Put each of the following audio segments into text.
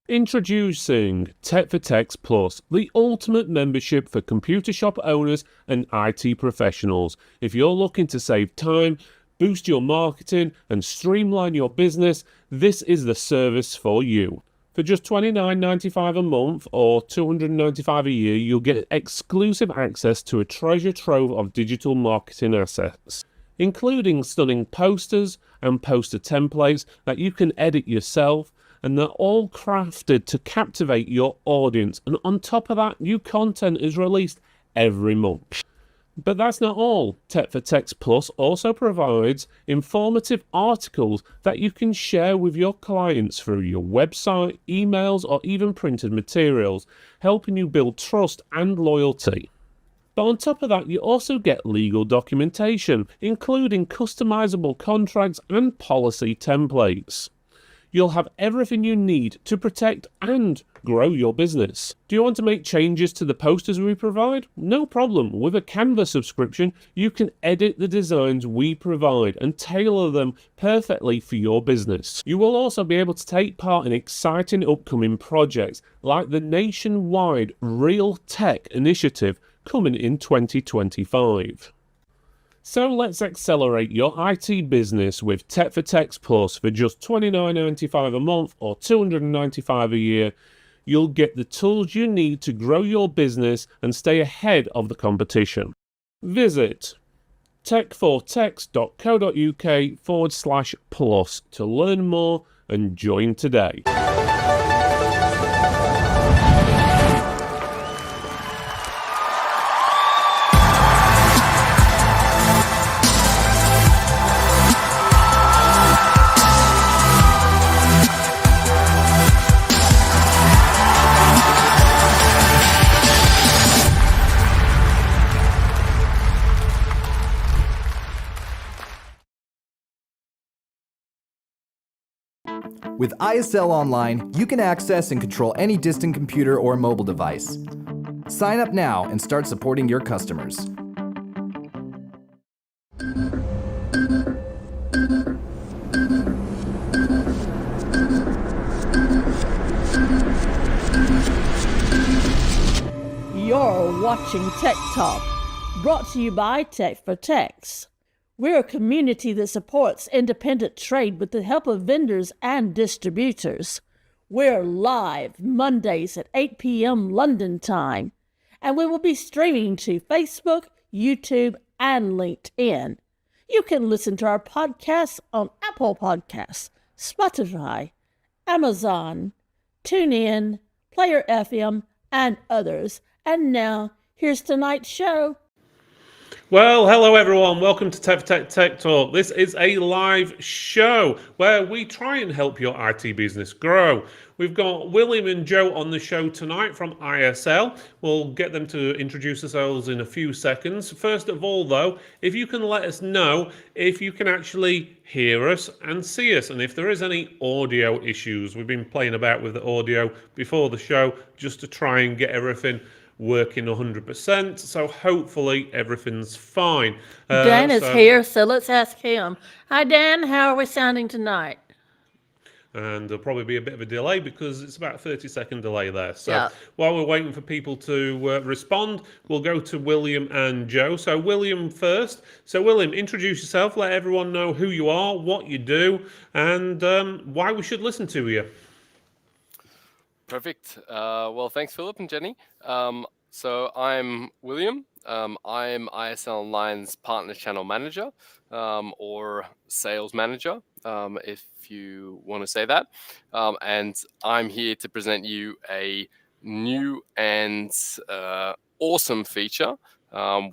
Introducing TFT Plus, the ultimate membership for computer shop owners and IT professionals. If you're looking to save time, boost your marketing, and streamline your business, this is the service for you. For just $29.95 a month or $295 a year, you'll get exclusive access to a treasure trove of digital marketing assets, including stunning posters and poster templates that you can edit yourself, and they're all crafted to captivate your audience. And on top of that, new content is released every month. But that's not all. TFT Plus also provides informative articles that you can share with your clients through your website, emails, or even printed materials, helping you build trust and loyalty. But on top of that, you also get legal documentation, including customizable contracts and policy templates. You'll have everything you need to protect and grow your business. Do you want to make changes to the posters we provide? No problem. With a Canva subscription, you can edit the designs we provide and tailor them perfectly for your business. You will also be able to take part in exciting upcoming projects like the nationwide Real Tech initiative coming in 2025. So let's accelerate your IT business with TFT Plus for just $29.95 a month or $295 a year. You'll get the tools you need to grow your business and stay ahead of the competition. Visit tech4tex.co.uk/plus to learn more and join today. With ISL Online, you can access and control any distant computer or mobile device. Sign up now and start supporting your customers. You're watching Tech Talk, brought to you by Tech4Tex. We're a community that supports independent trade with the help of vendors and distributors. We're live Mondays at 8 p.m. London time, and we will be streaming to Facebook, YouTube, and LinkedIn. You can listen to our podcasts on Apple Podcasts, Spotify, Amazon, TuneIn, Player FM, and others. And now, here's tonight's show. Well, hello everyone. Welcome to TFT Tech Talk. This is a live show where we try and help your IT business grow. We've got William and Joe on the show tonight from ISL. We'll get them to introduce themselves in a few seconds. First of all, though, if you can let us know if you can actually hear us and see us, and if there is any audio issues. We've been playing about with the audio before the show just to try and get everything working 100%, so hopefully everything's fine. Dan is here, so let's ask him. Hi Dan, how are we sounding tonight? and there'll probably be a bit of a delay because it's about a 30-second delay there. So Yeah. while we're waiting for people to respond, we'll go to William and Joe. So William first. So William, introduce yourself, let everyone know who you are, what you do, and why we should listen to you. Perfect. Well, thanks, Philip and Jenny. So I'm William. I'm ISL Online's Partner Channel Manager, or Sales Manager, if you want to say that. And I'm here to present you a new and awesome feature,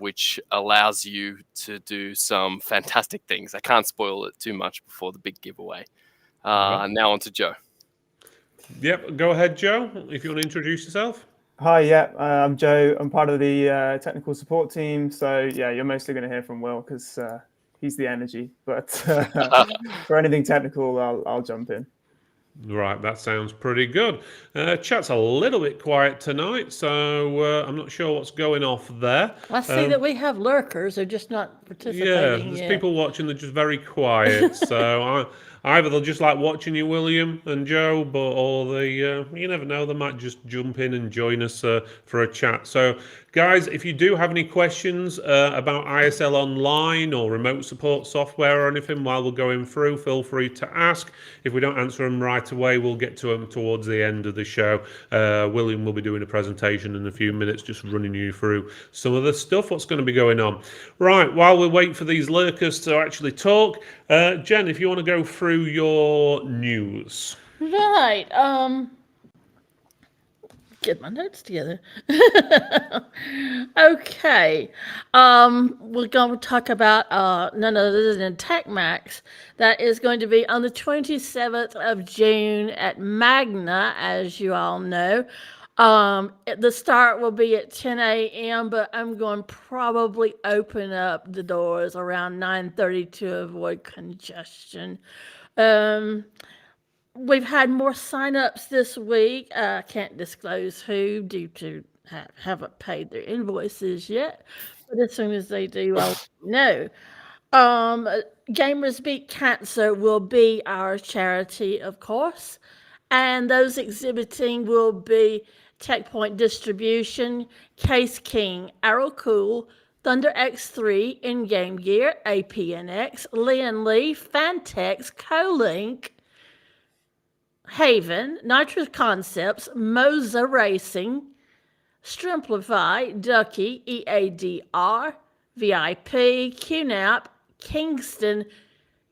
which allows you to do some fantastic things. I can't spoil it too much before the big giveaway. Now on to Joe. Yep, go ahead, Joe, if you want to introduce yourself. Hi, yeah, I'm Joe. I'm part of the technical support team. So yeah, you're mostly going to hear from Will because he's the energy. But for anything technical, I'll jump in. Right, that sounds pretty good. Chat's a little bit quiet tonight, so I'm not sure what's going off there. I see that we have lurkers. They're just not Yeah, participating there's yet. people watching, they're just very quiet. So either they'll just like watching you, William and Joe, or they, you never know, they might just jump in and join us for a chat. So, guys, if you do have any questions about ISL Online or remote support software or anything while we're going through, feel free to ask. If we don't answer them right away, we'll get to them towards the end of the show. William will be doing a presentation in a few minutes, just running you through some of the stuff, what's going to be going on. Right, while we wait for these lurkers to actually talk, Jen, if you want to go through your news. Right. Get my notes together. Okay. We're going to talk about none other than TFT Max. That is going to be on the 27th of June at Magna, as you all know. The start will be at 10 a.m., but I'm going to probably open up the doors around 9:30 to avoid congestion. We've had more signups this week. I can't disclose who due to haven't paid their invoices yet, but as soon as they do, I'll know. Gamers Beat Cancer will be our charity, of course, and those exhibiting will be Checkpoint Distribution, Case King, Arrow Cool, Thunder X3, In-Game Gear, APNX, Lee, Fantex, Colink, Haven, Nitro Concepts, Moza Racing, Strimplify, Ducky, EADR, VIP, QNAP, Kingston,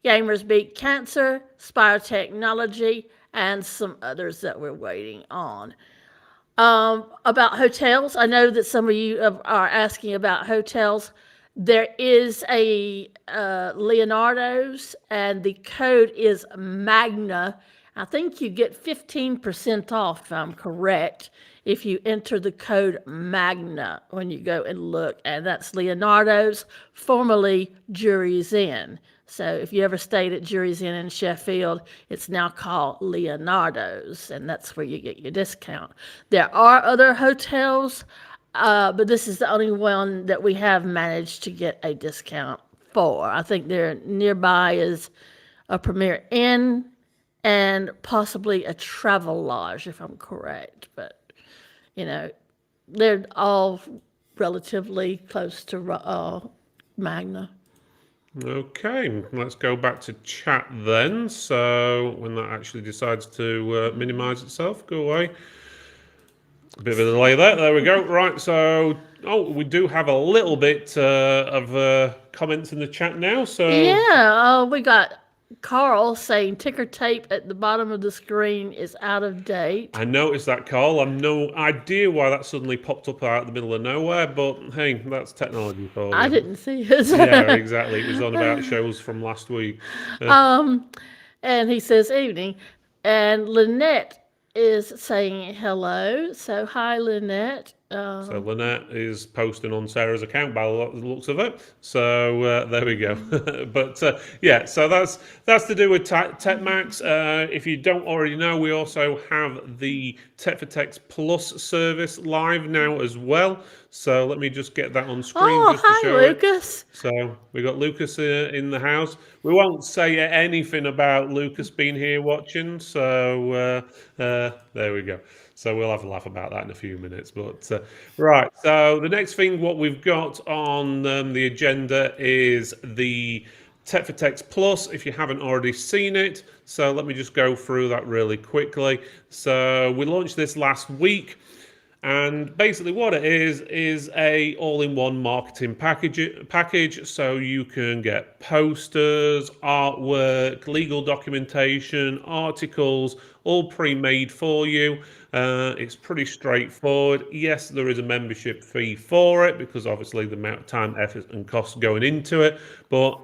Gamers Beat Cancer, Spire Technology, and some others that we're waiting on. About hotels, I know that some of you are asking about hotels. There is a Leonardo's, and the code is Magna. I think you get 15% off, if I'm correct, if you enter the code Magna when you go and look. And that's Leonardo's, formerly Jury's Inn. So if you ever stayed at Jury's Inn in Sheffield, it's now called Leonardo's, and that's where you get your discount. There are other hotels, but this is the only one that we have managed to get a discount for. I think there nearby is a Premier Inn and possibly a Travelodge, if I'm correct. But, you know, they're all relatively close to Magna. Okay, let's go back to chat then. So when that actually decides to minimize itself, go away. A bit of a delay there. There we go. Right, so we do have a little bit of comments in the chat now. So yeah, we got Carl saying ticker tape at the bottom of the screen is out of date. I noticed that, Carl. I've no idea why that suddenly popped up out of the middle of nowhere, but hey, that's technology for you. I didn't see it. Yeah, exactly. It was on about shows from last week. And he says evening, and Lynette is saying hello. So hi, Lynette. So Lynette is posting on Sarah's account by the looks of it. So there we go. But yeah, so that's to do with TFT Max. If you don't already know, we also have the TFT Plus service live now as well. So let me just get that on screen just to hi, show Lucas. it. So we got Lucas in the house. We won't say anything about Lucas being here watching. So there we go. So we'll have a laugh about that in a few minutes. But right, so the next thing what we've got on the agenda is the TFT Plus, if you haven't already seen it. So let me just go through that really quickly. So we launched this last week. And basically what it is a all-in-one marketing package. So you can get posters, artwork, legal documentation, articles, all pre-made for you. It's pretty straightforward. Yes, there is a membership fee for it because obviously the amount of time, effort and cost going into it. But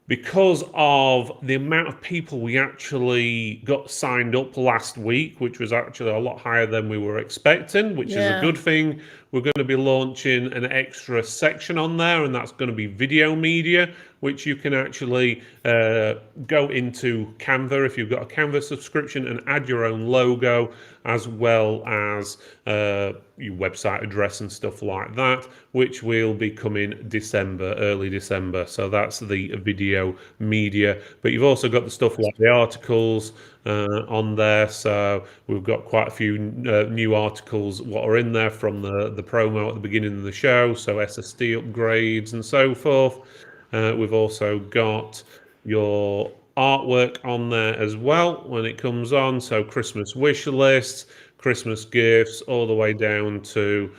because of the amount of people we actually got signed up last week, which was actually a lot higher than we were expecting, which is a good thing. We're going to be launching an extra section on there, and that's going to be video media, which you can actually go into Canva if you've got a Canva subscription and add your own logo, as well as your website address and stuff like that, which will be coming December, early December. So that's the video media. But you've also got the stuff like the articles on there. So we've got quite a few new articles what are in there from the promo at the beginning of the show. So SSD upgrades and so forth. We've also got your artwork on there as well when it comes on. So Christmas wish lists, Christmas gifts, all the way down to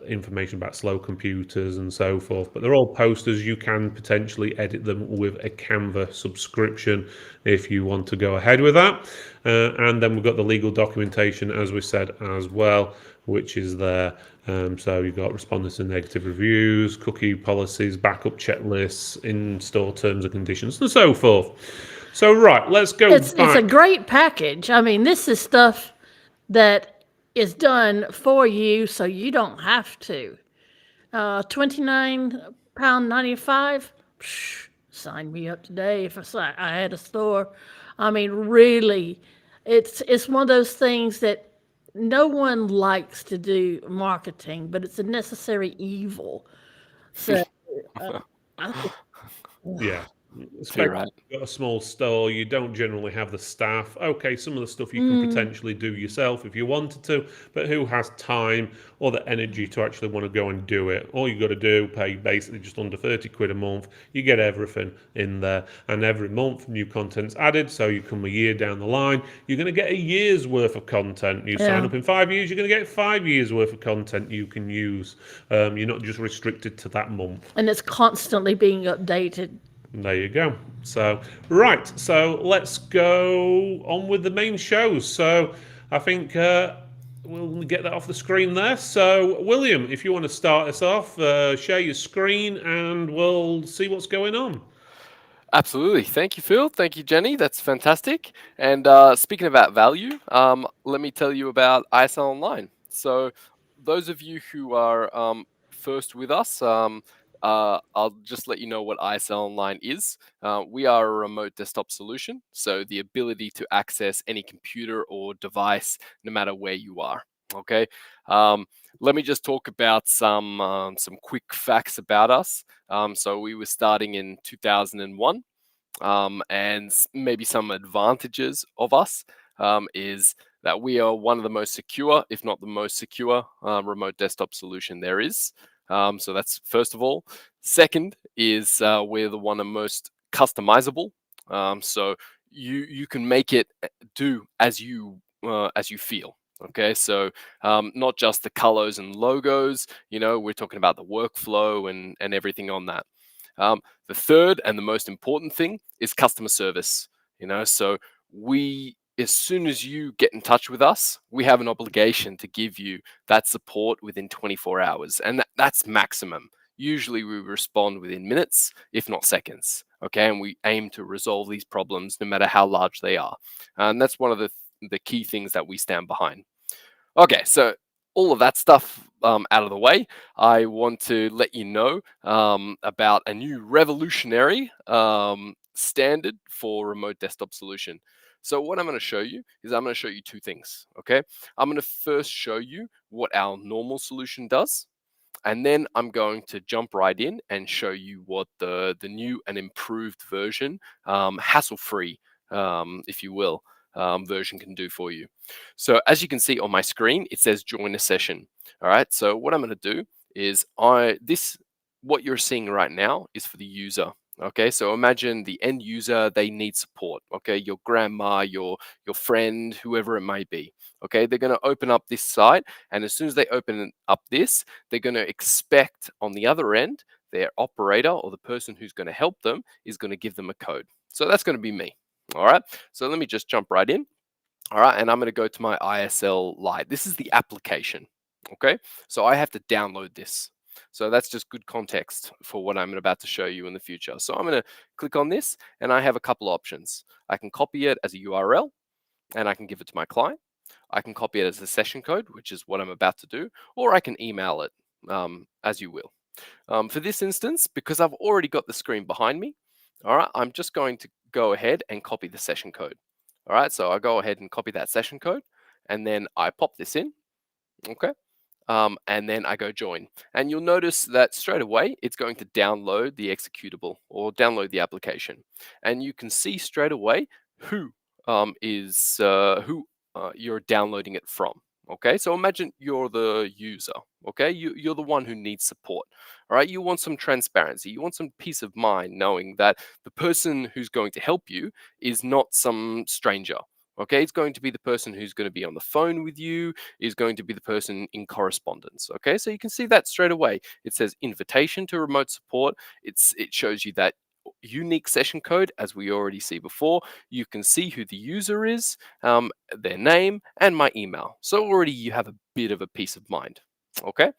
information about slow computers and so forth. But they're all posters. You can potentially edit them with a Canva subscription if you want to go ahead with that. And then we've got the legal documentation, as we said, as well, which is there. So you've got responding to negative reviews, cookie policies, backup checklists, in-store terms and conditions, and so forth. So right, let's go It's back. a great package. I mean, this is stuff that is done for you, so you don't have to. £29.95. Sign me up today if I had a store. I mean, really, it's one of those things that no one likes to do marketing, but it's a necessary evil. So I think Yeah. You're Especially right. if you've got a small store, you don't generally have the staff. Okay, some of the stuff you can potentially do yourself if you wanted to, but who has time or the energy to actually want to go and do it? All you got to do, pay basically just under 30 quid a month. You get everything in there, and every month new content's added. So you come a year down the line, you're going to get a year's worth of content. You sign up in 5 years, you're going to get 5 years worth of content you can use. You're not just restricted to that month. and it's constantly being updated. There you go. So, right. So let's go on with the main shows. So I think we'll get that off the screen there. So, William, if you want to start us off, share your screen and we'll see what's going on. Absolutely. Thank you, Phil. Thank you, Jenny. That's fantastic. And speaking about value, let me tell you about ISL Online. So those of you who are first with us, I'll just let you know what ISL Online is. We are a remote desktop solution, so the ability to access any computer or device no matter where you are. Okay. Let me just talk about some quick facts about us. So we were starting in 2001, and maybe some advantages of us is that we are one of the most secure, if not the most secure, remote desktop solution there is. So that's first of all. Second is we're the one of the most customizable. So you can make it do as you feel. Okay, so not just the colors and logos, we're talking about the workflow and everything on that. The third and the most important thing is customer service. So as soon as you get in touch with us, we have an obligation to give you that support within 24 hours, and that's maximum. Usually we respond within minutes, if not seconds. Okay, and we aim to resolve these problems no matter how large they are, and that's one of the key things that we stand behind. Okay, so all of that stuff out of the way, I want to let you know about a new revolutionary standard for remote desktop solution. So what I'm going to show you is I'm going to show you two things. Okay, I'm going to first show you what our normal solution does, and then I'm going to jump right in and show you what the new and improved version, hassle-free, if you will, version can do for you. So as you can see on my screen, it says join a session. All right. So what I'm going to do is what you're seeing right now is for the user. Okay, so imagine the end user, they need support. Okay, your grandma, your friend, whoever it may be. Okay, they're going to open up this site, and as soon as they open up this, they're going to expect on the other end, their operator or the person who's going to help them is going to give them a code. So that's going to be me. All right, so let me just jump right in. All right, and I'm going to go to my ISL Lite. This is the application. Okay, so I have to download this. So that's just good context for what I'm about to show you in the future. So I'm going to click on this, and I have a couple options. I can copy it as a URL, and I can give it to my client. I can copy it as a session code, which is what I'm about to do, or I can email it, as you will. For this instance, because I've already got the screen behind me, all right, I'm just going to go ahead and copy the session code. All right, so I go ahead and copy that session code, and then I pop this in. Okay. And then I go join. And you'll notice that straight away, it's going to download the executable or download the application. And you can see straight away who you're downloading it from. Okay, so imagine you're the user. Okay, you're the one who needs support. All right, you want some transparency. You want some peace of mind knowing that the person who's going to help you is not some stranger. Okay, it's going to be the person who's going to be on the phone with you, is going to be the person in correspondence. Okay, so you can see that straight away. It says invitation to remote support. It shows you that unique session code, as we already see before. You can see who the user is, their name, and my email. So already you have a bit of a peace of mind. Okay,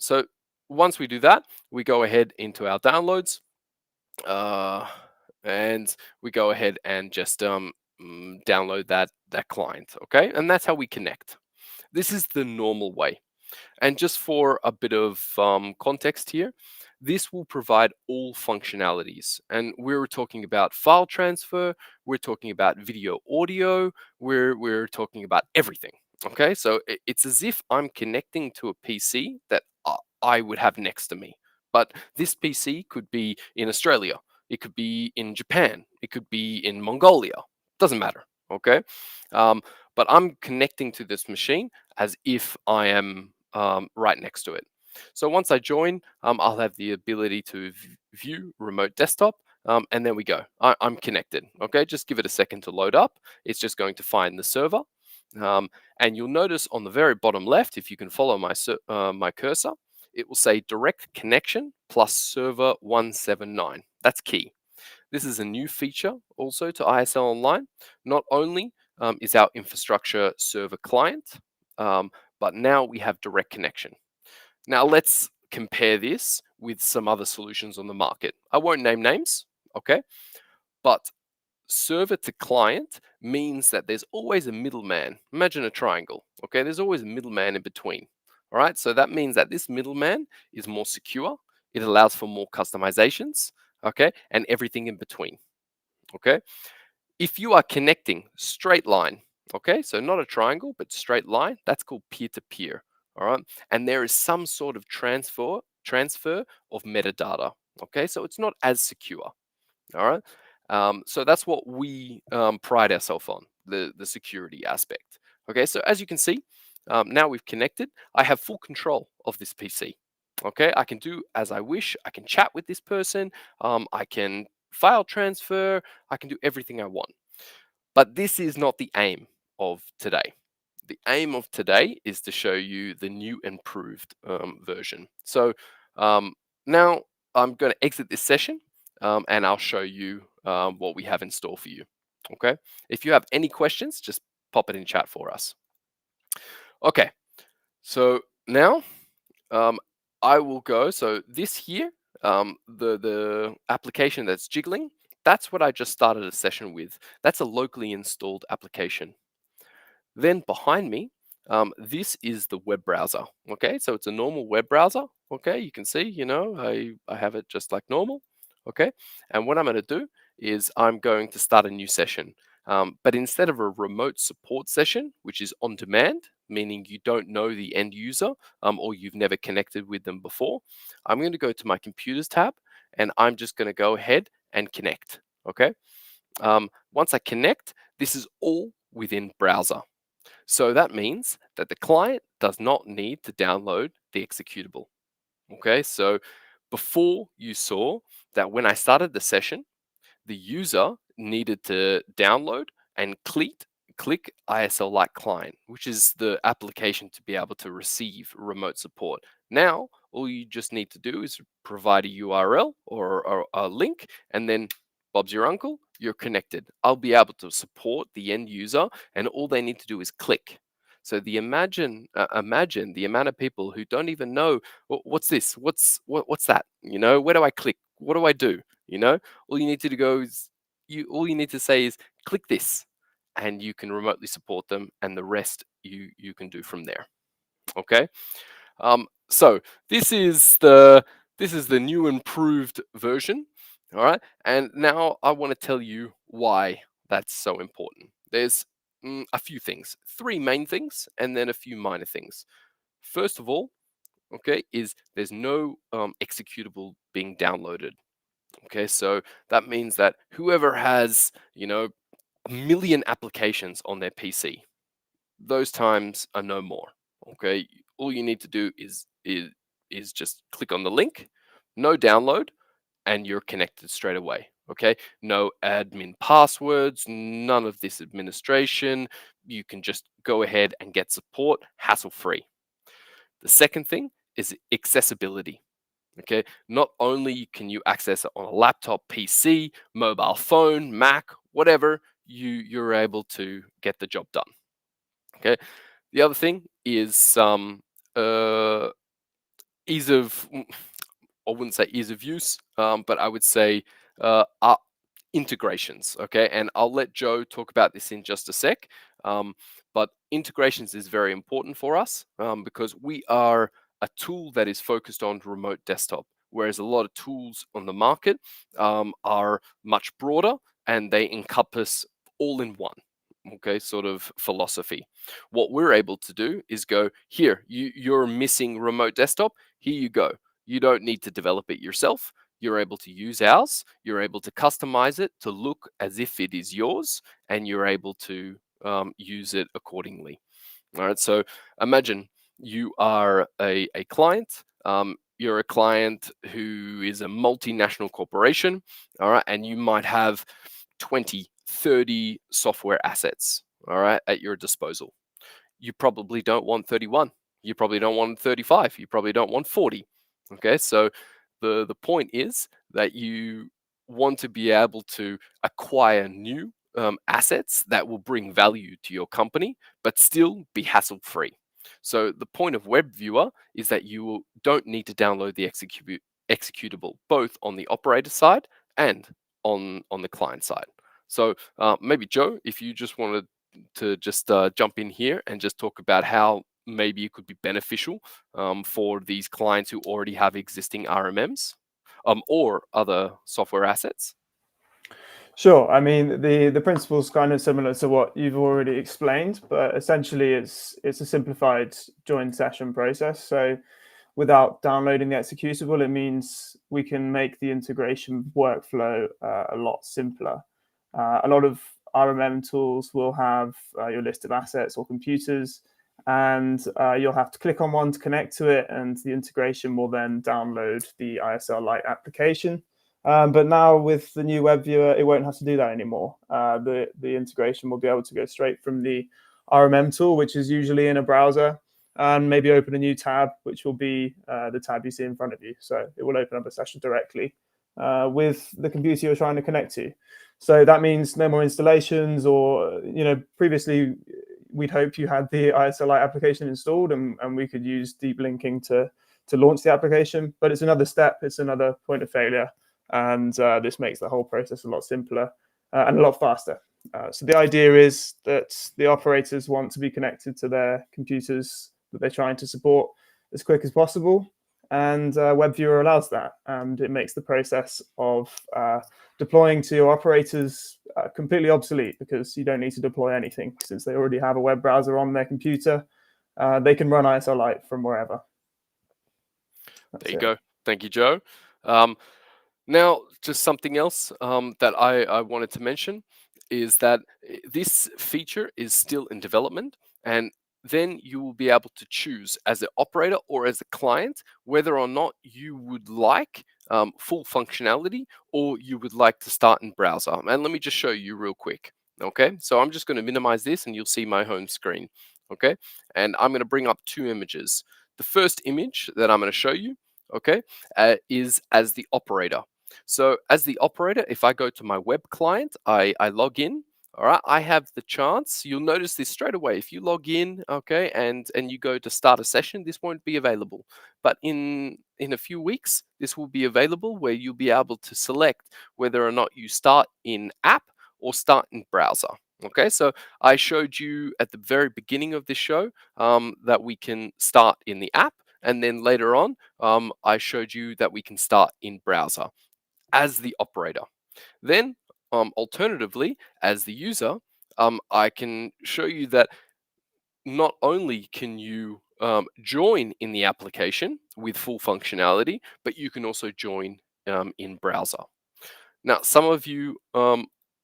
so once we do that, we go ahead into our downloads, and we go ahead and just download that client. Okay, and that's how we connect. This is the normal way. And just for a bit of context here, this will provide all functionalities. And we're talking about file transfer, we're talking about video audio, we're talking about everything. Okay, so it's as if I'm connecting to a PC that I would have next to me. But this PC could be in Australia, it could be in Japan, it could be in Mongolia, doesn't matter. Okay, but I'm connecting to this machine as if I am right next to it. So once I join, I'll have the ability to view remote desktop, and there we go. I'm connected. Okay, just give it a second to load up. It's just going to find the server, and you'll notice on the very bottom left, if you can follow my cursor, it will say direct connection plus server 179. That's key. This is a new feature also to ISL Online. Not only is our infrastructure server client, but now we have direct connection. Now let's compare this with some other solutions on the market. I won't name names, okay? But server to client means that there's always a middleman. Imagine a triangle, okay? There's always a middleman in between, all right? So that means that this middleman is more secure. It allows for more customizations, okay? And everything in between, okay? If you are connecting straight line, okay? So not a triangle, but straight line, that's called peer-to-peer, all right? And there is some sort of transfer of metadata, okay? So it's not as secure, all right? So that's what we pride ourselves on, the security aspect. Okay, so as you can see, now we've connected. I have full control of this PC. Okay, I can do as I wish. I can chat with this person. I can file transfer. I can do everything I want. But this is not the aim of today. The aim of today is to show you the new improved version. So now I'm going to exit this session, and I'll show you what we have in store for you. Okay. If you have any questions, just pop it in chat for us. Okay. So now I will go. So this here, the application that's jiggling, that's what I just started a session with. That's a locally installed application. Then behind me, This is the web browser. Okay, so it's a normal web browser. Okay, you can see, I have it just like normal. Okay, and what I'm going to do is I'm going to start a new session. But instead of a remote support session, which is on demand, meaning you don't know the end user or you've never connected with them before, I'm going to go to my computers tab and I'm just going to go ahead and connect. Okay, once I connect, this is all within browser. So that means that the client does not need to download the executable. Okay, so before you saw that when I started the session, the user needed to download and click ISL Lite Client, which is the application to be able to receive remote support. Now, all you just need to do is provide a URL or a link, and then Bob's your uncle, you're connected. I'll be able to support the end user, and all they need to do is click. So imagine the amount of people who don't even know what's this, what's that, where do I click, what do I do, all you need to go is all you need to say is click this, and you can remotely support them, and the rest you can do from there. Okay, so this is the new improved version. All right, and now I want to tell you why that's so important. There's a few things, three main things, and then a few minor things. First of all, okay, is there's no executable being downloaded. Okay, so that means that whoever has, a million applications on their PC, those times are no more. Okay, all you need to do is just click on the link, no download, and you're connected straight away. Okay, no admin passwords, none of this administration. You can just go ahead and get support hassle free. The second thing is accessibility. Okay, not only can you access it on a laptop, PC, mobile phone, Mac, whatever, you're able to get the job done. Okay, the other thing is ease of, I wouldn't say ease of use, but I would say integrations. Okay, and I'll let Joe talk about this in just a sec. But integrations is very important for us because we are a tool that is focused on remote desktop, whereas a lot of tools on the market are much broader and they encompass all in one. Okay, sort of philosophy. What we're able to do is go here. You're missing remote desktop. Here you go. You don't need to develop it yourself. You're able to use ours. You're able to customize it to look as if it is yours, and you're able to use it accordingly. All right. So imagine you are a client. You're a client who is a multinational corporation. All right. And you might have 20, 30 software assets. All right. At your disposal. You probably don't want 31. You probably don't want 35. You probably don't want 40. Okay. So the point is that you want to be able to acquire new assets that will bring value to your company, but still be hassle free. So the point of Web Viewer is that you don't need to download the executable, both on the operator side and on the client side. So maybe Joe, if you just wanted to just jump in here and just talk about how maybe it could be beneficial for these clients who already have existing RMMs or other software assets. Sure. I mean, the principle is kind of similar to what you've already explained, but essentially it's a simplified join session process. So without downloading the executable, it means we can make the integration workflow a lot simpler. A lot of RMM tools will have your list of assets or computers, and you'll have to click on one to connect to it, and the integration will then download the ISL Lite application. But now with the new web viewer, it won't have to do that anymore. The integration will be able to go straight from the RMM tool, which is usually in a browser, and maybe open a new tab, which will be the tab you see in front of you. So it will open up a session directly with the computer you're trying to connect to. So that means no more installations, or previously we'd hoped you had the ISL Lite application installed, and we could use deep linking to launch the application. But it's another step, it's another point of failure. And this makes the whole process a lot simpler and a lot faster. So the idea is that the operators want to be connected to their computers that they're trying to support as quick as possible, and WebViewer allows that, and it makes the process of deploying to your operators completely obsolete, because you don't need to deploy anything since they already have a web browser on their computer. They can run ISL Lite from wherever. There you go. Thank you, Joe. Now, just something else that I wanted to mention is that this feature is still in development, and then you will be able to choose as an operator or as a client whether or not you would like full functionality or you would like to start in browser. And let me just show you real quick. Okay, so I'm just going to minimize this and you'll see my home screen. Okay, and I'm going to bring up two images. The first image that I'm going to show you, okay, is as the operator. So as the operator, if I go to my web client, I log in. All right, I have the chance. You'll notice this straight away. If you log in, okay, and you go to start a session, this won't be available. But in a few weeks, this will be available where you'll be able to select whether or not you start in app or start in browser. Okay, so I showed you at the very beginning of this show that we can start in the app, and then later on, I showed you that we can start in browser as the operator. Then, alternatively, as the user, I can show you that not only can you join in the application with full functionality, but you can also join in browser. Now, some of you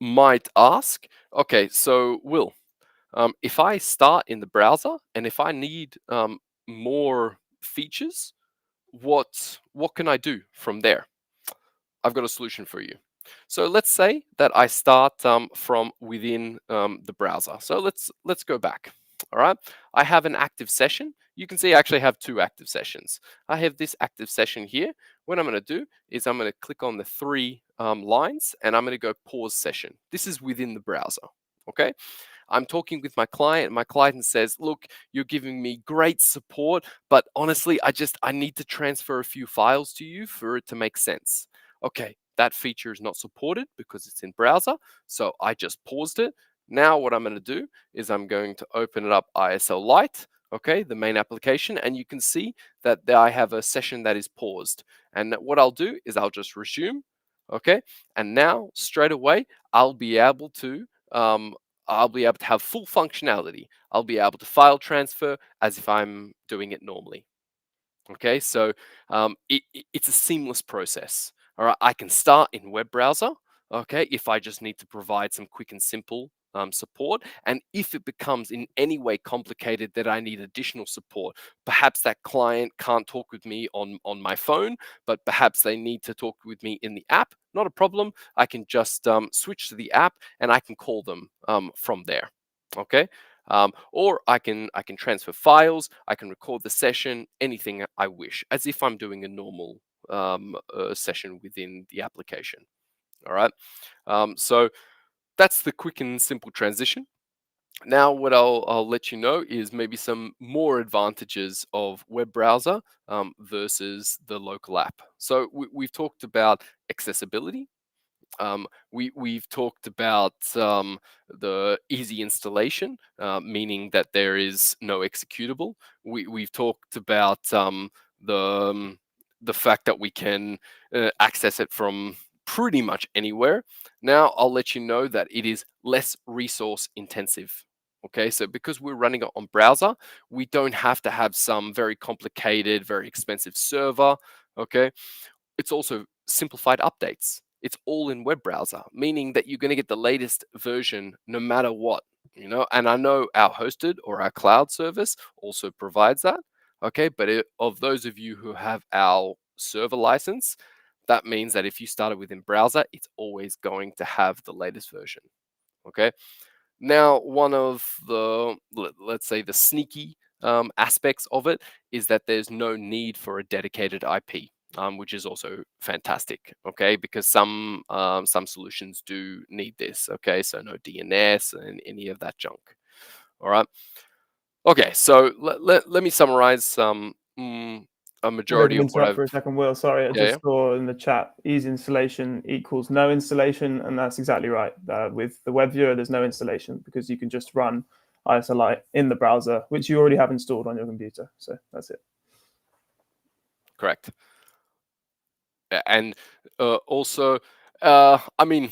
might ask, okay, so Will, if I start in the browser and if I need more features, what can I do from there? I've got a solution for you. So let's say that I start from within the browser. So let's go back. All right, I have an active session. You can see I actually have two active sessions. I have this active session here. What I'm going to do is I'm going to click on the three lines and I'm going to go pause session. This is within the browser. Okay, I'm talking with my client. My client says, look, you're giving me great support, but honestly, I need to transfer a few files to you for it to make sense. Okay, that feature is not supported because it's in browser. So I just paused it. Now what I'm going to do is I'm going to open it up ISL Lite, okay, the main application, and you can see that there I have a session that is paused. And what I'll do is I'll just resume, okay, and now straight away I'll be able to have full functionality. I'll be able to file transfer as if I'm doing it normally. Okay, so it's a seamless process. All right, I can start in web browser. Okay, if I just need to provide some quick and simple support, and if it becomes in any way complicated that I need additional support, perhaps that client can't talk with me on my phone, but perhaps they need to talk with me in the app. Not a problem. I can just switch to the app and I can call them from there. Okay. Or I can transfer files, I can record the session, anything I wish, as if I'm doing a normal session within the application. All right. So that's the quick and simple transition. Now, what I'll let you know is maybe some more advantages of web browser versus the local app. So we've talked about accessibility. We've talked about the easy installation, meaning that there is no executable. We've talked about the fact that we can access it from pretty much anywhere. Now I'll let you know that it is less resource intensive. Okay, so because we're running it on browser, we don't have to have some very complicated, very expensive server. Okay, it's also simplified updates. It's all in web browser, meaning that you're going to get the latest version no matter what, and I know our hosted or our cloud service also provides that. Okay, but of those of you who have our server license, that means that if you started within browser, it's always going to have the latest version. Okay, now one of the, let's say, the sneaky aspects of it is that there's no need for a dedicated IP. Which is also fantastic, okay? Because some solutions do need this, okay? So no DNS and any of that junk. All right. Okay, so let me summarize a majority of what interrupt I've. for a second, Will. Sorry, I just saw in the chat, easy installation equals no installation, and that's exactly right. With the web viewer, there's no installation because you can just run ISL in the browser, which you already have installed on your computer. So that's it. Correct. And also, I mean,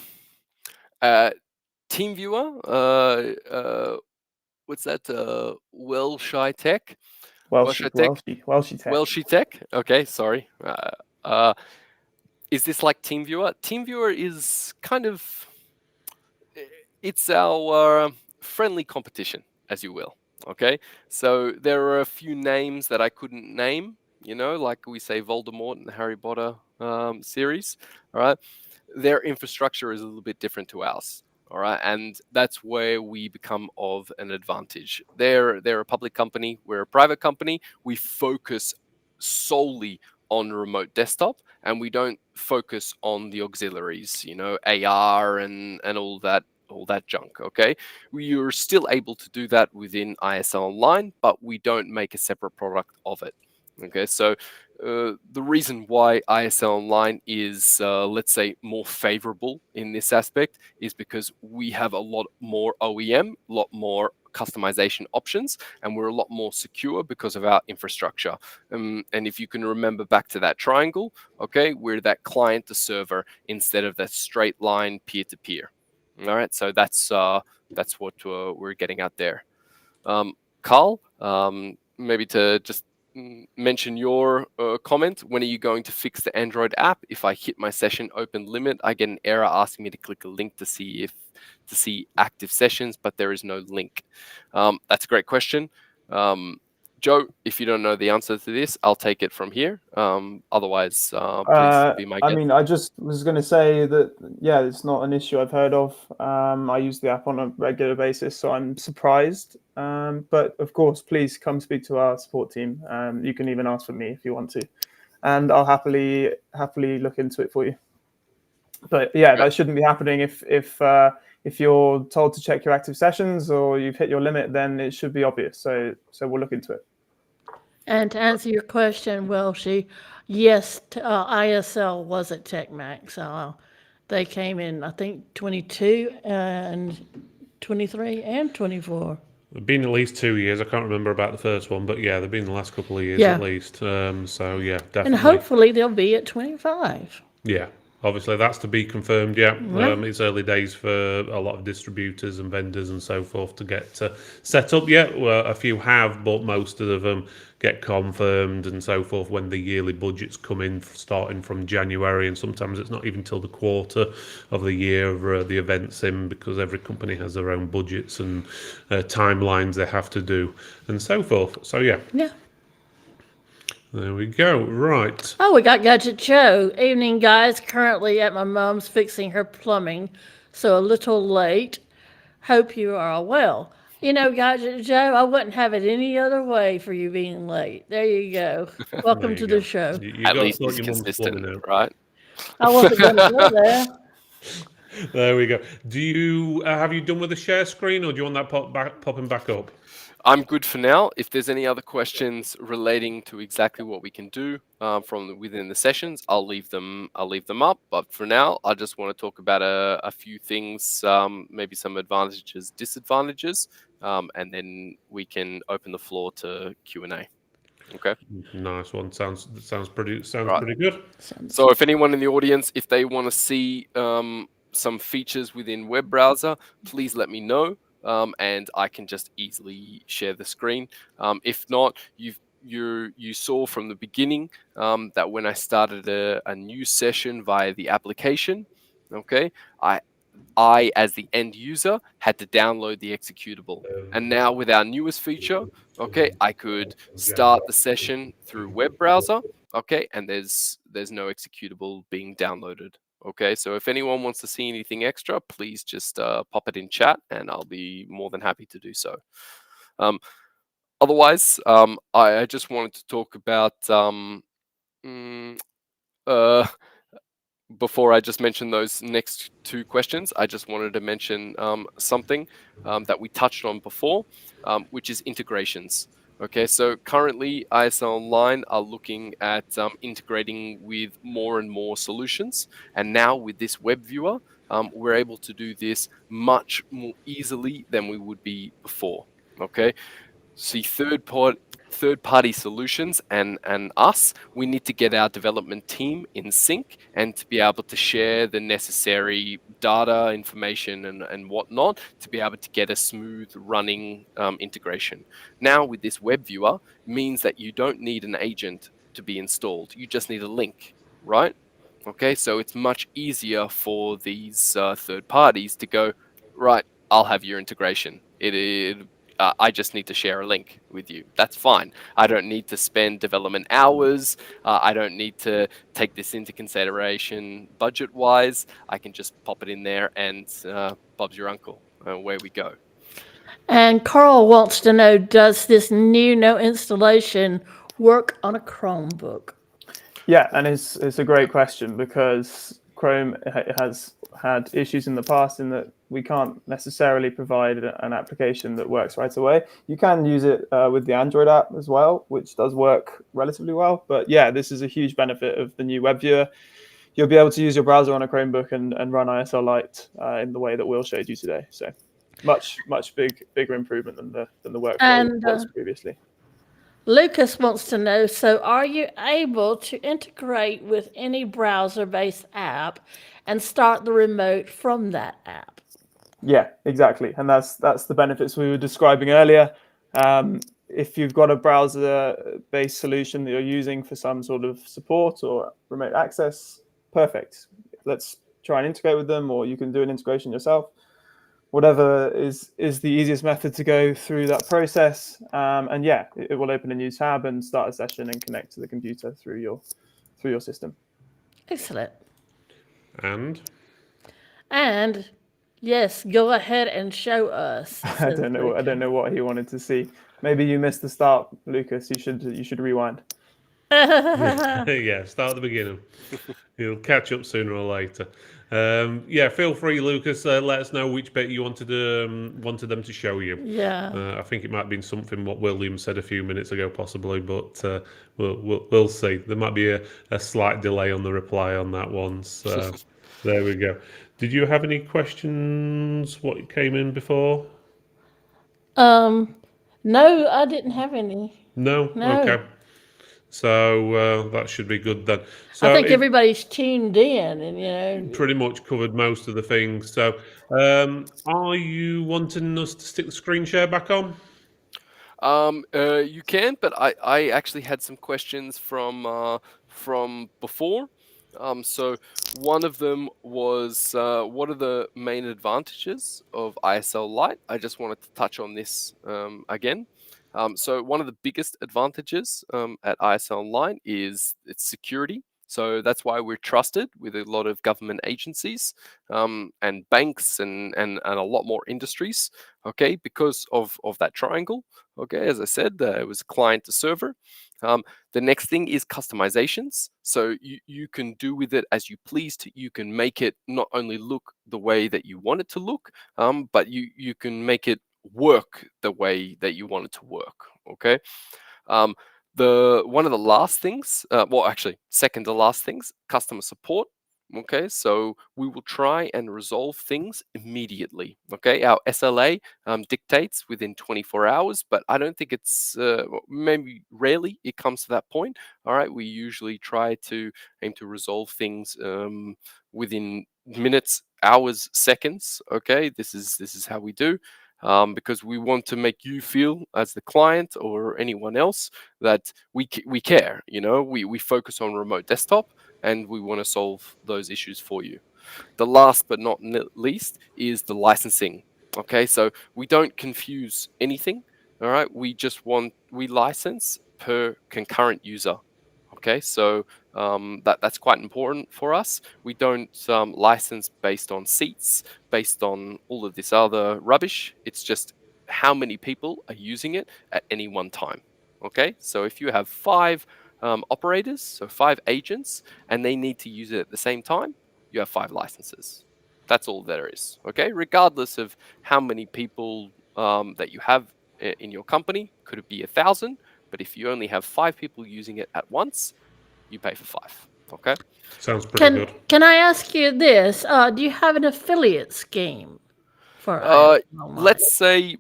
TeamViewer, what's that? Welsh Tech? Welsh Tech. Okay, sorry. Is this like TeamViewer? TeamViewer is kind of, it's our friendly competition, as you will. Okay, so there are a few names that I couldn't name. Like we say Voldemort in the Harry Potter series. All right, their infrastructure is a little bit different to ours. All right, and that's where we become of an advantage. They're a public company. We're a private company. We focus solely on remote desktop, and we don't focus on the auxiliaries. AR and all that junk. Okay, you're still able to do that within ISL Online, but we don't make a separate product of it. Okay, so the reason why ISL Online is, let's say, more favorable in this aspect is because we have a lot more OEM, a lot more customization options, and we're a lot more secure because of our infrastructure. And if you can remember back to that triangle, okay, we're that client to server instead of that straight line peer-to-peer. All right, so that's what we're getting at there. Carl, maybe to just mention your comment. When are you going to fix the Android app? If I hit my session open limit, I get an error asking me to click a link to see active sessions, but there is no link. That's a great question. Joe, if you don't know the answer to this, I'll take it from here. Otherwise, please be my guest. I mean, I just was going to say that, yeah, it's not an issue I've heard of. I use the app on a regular basis, so I'm surprised. But of course, please come speak to our support team. You can even ask for me if you want to, and I'll happily look into it for you. But yeah, that shouldn't be happening. If you're told to check your active sessions or you've hit your limit, then it should be obvious. So we'll look into it. And to answer your question, Welshie, yes, ISL was at Tech Max. They came in, I think, 22 and 23 and 24. It's been at least 2 years. I can't remember about the first one, but yeah, they've been the last couple of years at least. So yeah, definitely. And hopefully they'll be at 25. Yeah. Obviously, that's to be confirmed. Yeah, it's early days for a lot of distributors and vendors and so forth to get set up. Yeah, well, a few have, but most of them get confirmed and so forth when the yearly budgets come in, starting from January, and sometimes it's not even till the quarter of the year the event's in, because every company has their own budgets and timelines they have to do and so forth. So yeah. There we go. Right. Oh, we got Gadget Joe. Evening, guys. Currently at my mom's fixing her plumbing, so a little late. Hope you are all well. Gadget Joe, I wouldn't have it any other way for you being late. There you go. Welcome to the show. At least it's consistent, right? I wasn't going to go there. There we go. Do you have you done with the share screen, or do you want that popping back up? I'm good for now. If there's any other questions relating to exactly what we can do from within the sessions, I'll leave them up. But for now, I just want to talk about a few things, maybe some advantages, disadvantages, and then we can open the floor to Q&A. Okay. Nice one. Sounds pretty good. So if anyone in the audience, if they want to see some features within web browser, please let me know. And I can just easily share the screen. If not, you saw from the beginning that when I started a new session via the application, okay, I as the end user had to download the executable. And now with our newest feature, okay, I could start the session through web browser, okay, and there's no executable being downloaded. Okay, so if anyone wants to see anything extra, please just pop it in chat and I'll be more than happy to do so. Otherwise, I just wanted to talk about, before I just mention those next two questions, I just wanted to mention something that we touched on before, which is integrations. Okay, so currently ISL Online are looking at integrating with more and more solutions, and now with this web viewer, we're able to do this much more easily than we would be before. Okay, see third party solutions and us, we need to get our development team in sync and to be able to share the necessary data, information, and whatnot to be able to get a smooth running integration. Now with this web viewer means that you don't need an agent to be installed, you just need a link, right? Okay, so it's much easier for these third parties to go, right, I'll have your integration. I just need to share a link with you. That's fine. I don't need to spend development hours. I don't need to take this into consideration budget-wise. I can just pop it in there and Bob's your uncle. Away we go. And Carl wants to know, does this new no installation work on a Chromebook? Yeah, and it's a great question because Chrome has had issues in the past in that we can't necessarily provide an application that works right away. You can use it with the Android app as well, which does work relatively well. But yeah, this is a huge benefit of the new web viewer. You'll be able to use your browser on a Chromebook and run ISL Lite in the way that Will showed you today. So much bigger improvement than the workflow was previously. Lucas wants to know, so are you able to integrate with any browser-based app and start the remote from that app? Yeah, exactly. And that's the benefits we were describing earlier. If you've got a browser-based solution that you're using for some sort of support or remote access, perfect. Let's try and integrate with them, or you can do an integration yourself. Whatever is the easiest method to go through that process. And yeah, it will open a new tab and start a session and connect to the computer through your system. Excellent. And yes, go ahead and show us. I don't know what he wanted to see. Maybe you missed the start, Lucas. You should rewind. yeah, start at the beginning. You'll catch up sooner or later. Yeah, feel free, Lucas. Let us know which bit you wanted them to show you. Yeah. I think it might have been something what William said a few minutes ago, possibly, but we'll see. There might be a slight delay on the reply on that one. So there we go. Did you have any questions? What came in before? No, I didn't have any. No. Okay. So that should be good then. So I think everybody's tuned in, and pretty much covered most of the things. So, are you wanting us to stick the screen share back on? You can, but I actually had some questions from before. So one of them was, what are the main advantages of ISL Lite? I just wanted to touch on this again. So one of the biggest advantages at ISL Online is its security. So that's why we're trusted with a lot of government agencies and banks and a lot more industries, okay, because of that triangle. Okay, as I said, it was client to server. The next thing is customizations. So you can do with it as you please. You can make it not only look the way that you want it to look, but you can make it work the way that you want it to work. Okay. One of the last things, well, actually, second to last things, customer support. Okay, so we will try and resolve things immediately. Okay, our SLA dictates within 24 hours, but I don't think it's maybe rarely it comes to that point. All right, we usually try to aim to resolve things within minutes, hours, seconds. Okay, this is how we do. Because we want to make you feel as the client or anyone else that we care. You know, we focus on remote desktop and we want to solve those issues for you. The last but not least is the licensing. Okay, so we don't confuse anything. All right, we license per concurrent user. Okay, so that's quite important for us. We don't license based on seats, based on all of this other rubbish. It's just how many people are using it at any one time. Okay, so if you have 5 operators, so 5 agents, and they need to use it at the same time, you have 5 licenses. That's all there is. Okay, regardless of how many people that you have in your company? Could it be 1,000? But if you only have 5 people using it at once, you pay for 5. Okay. Sounds pretty good. Can I ask you this? Do you have an affiliate scheme for ISL Online? Let's say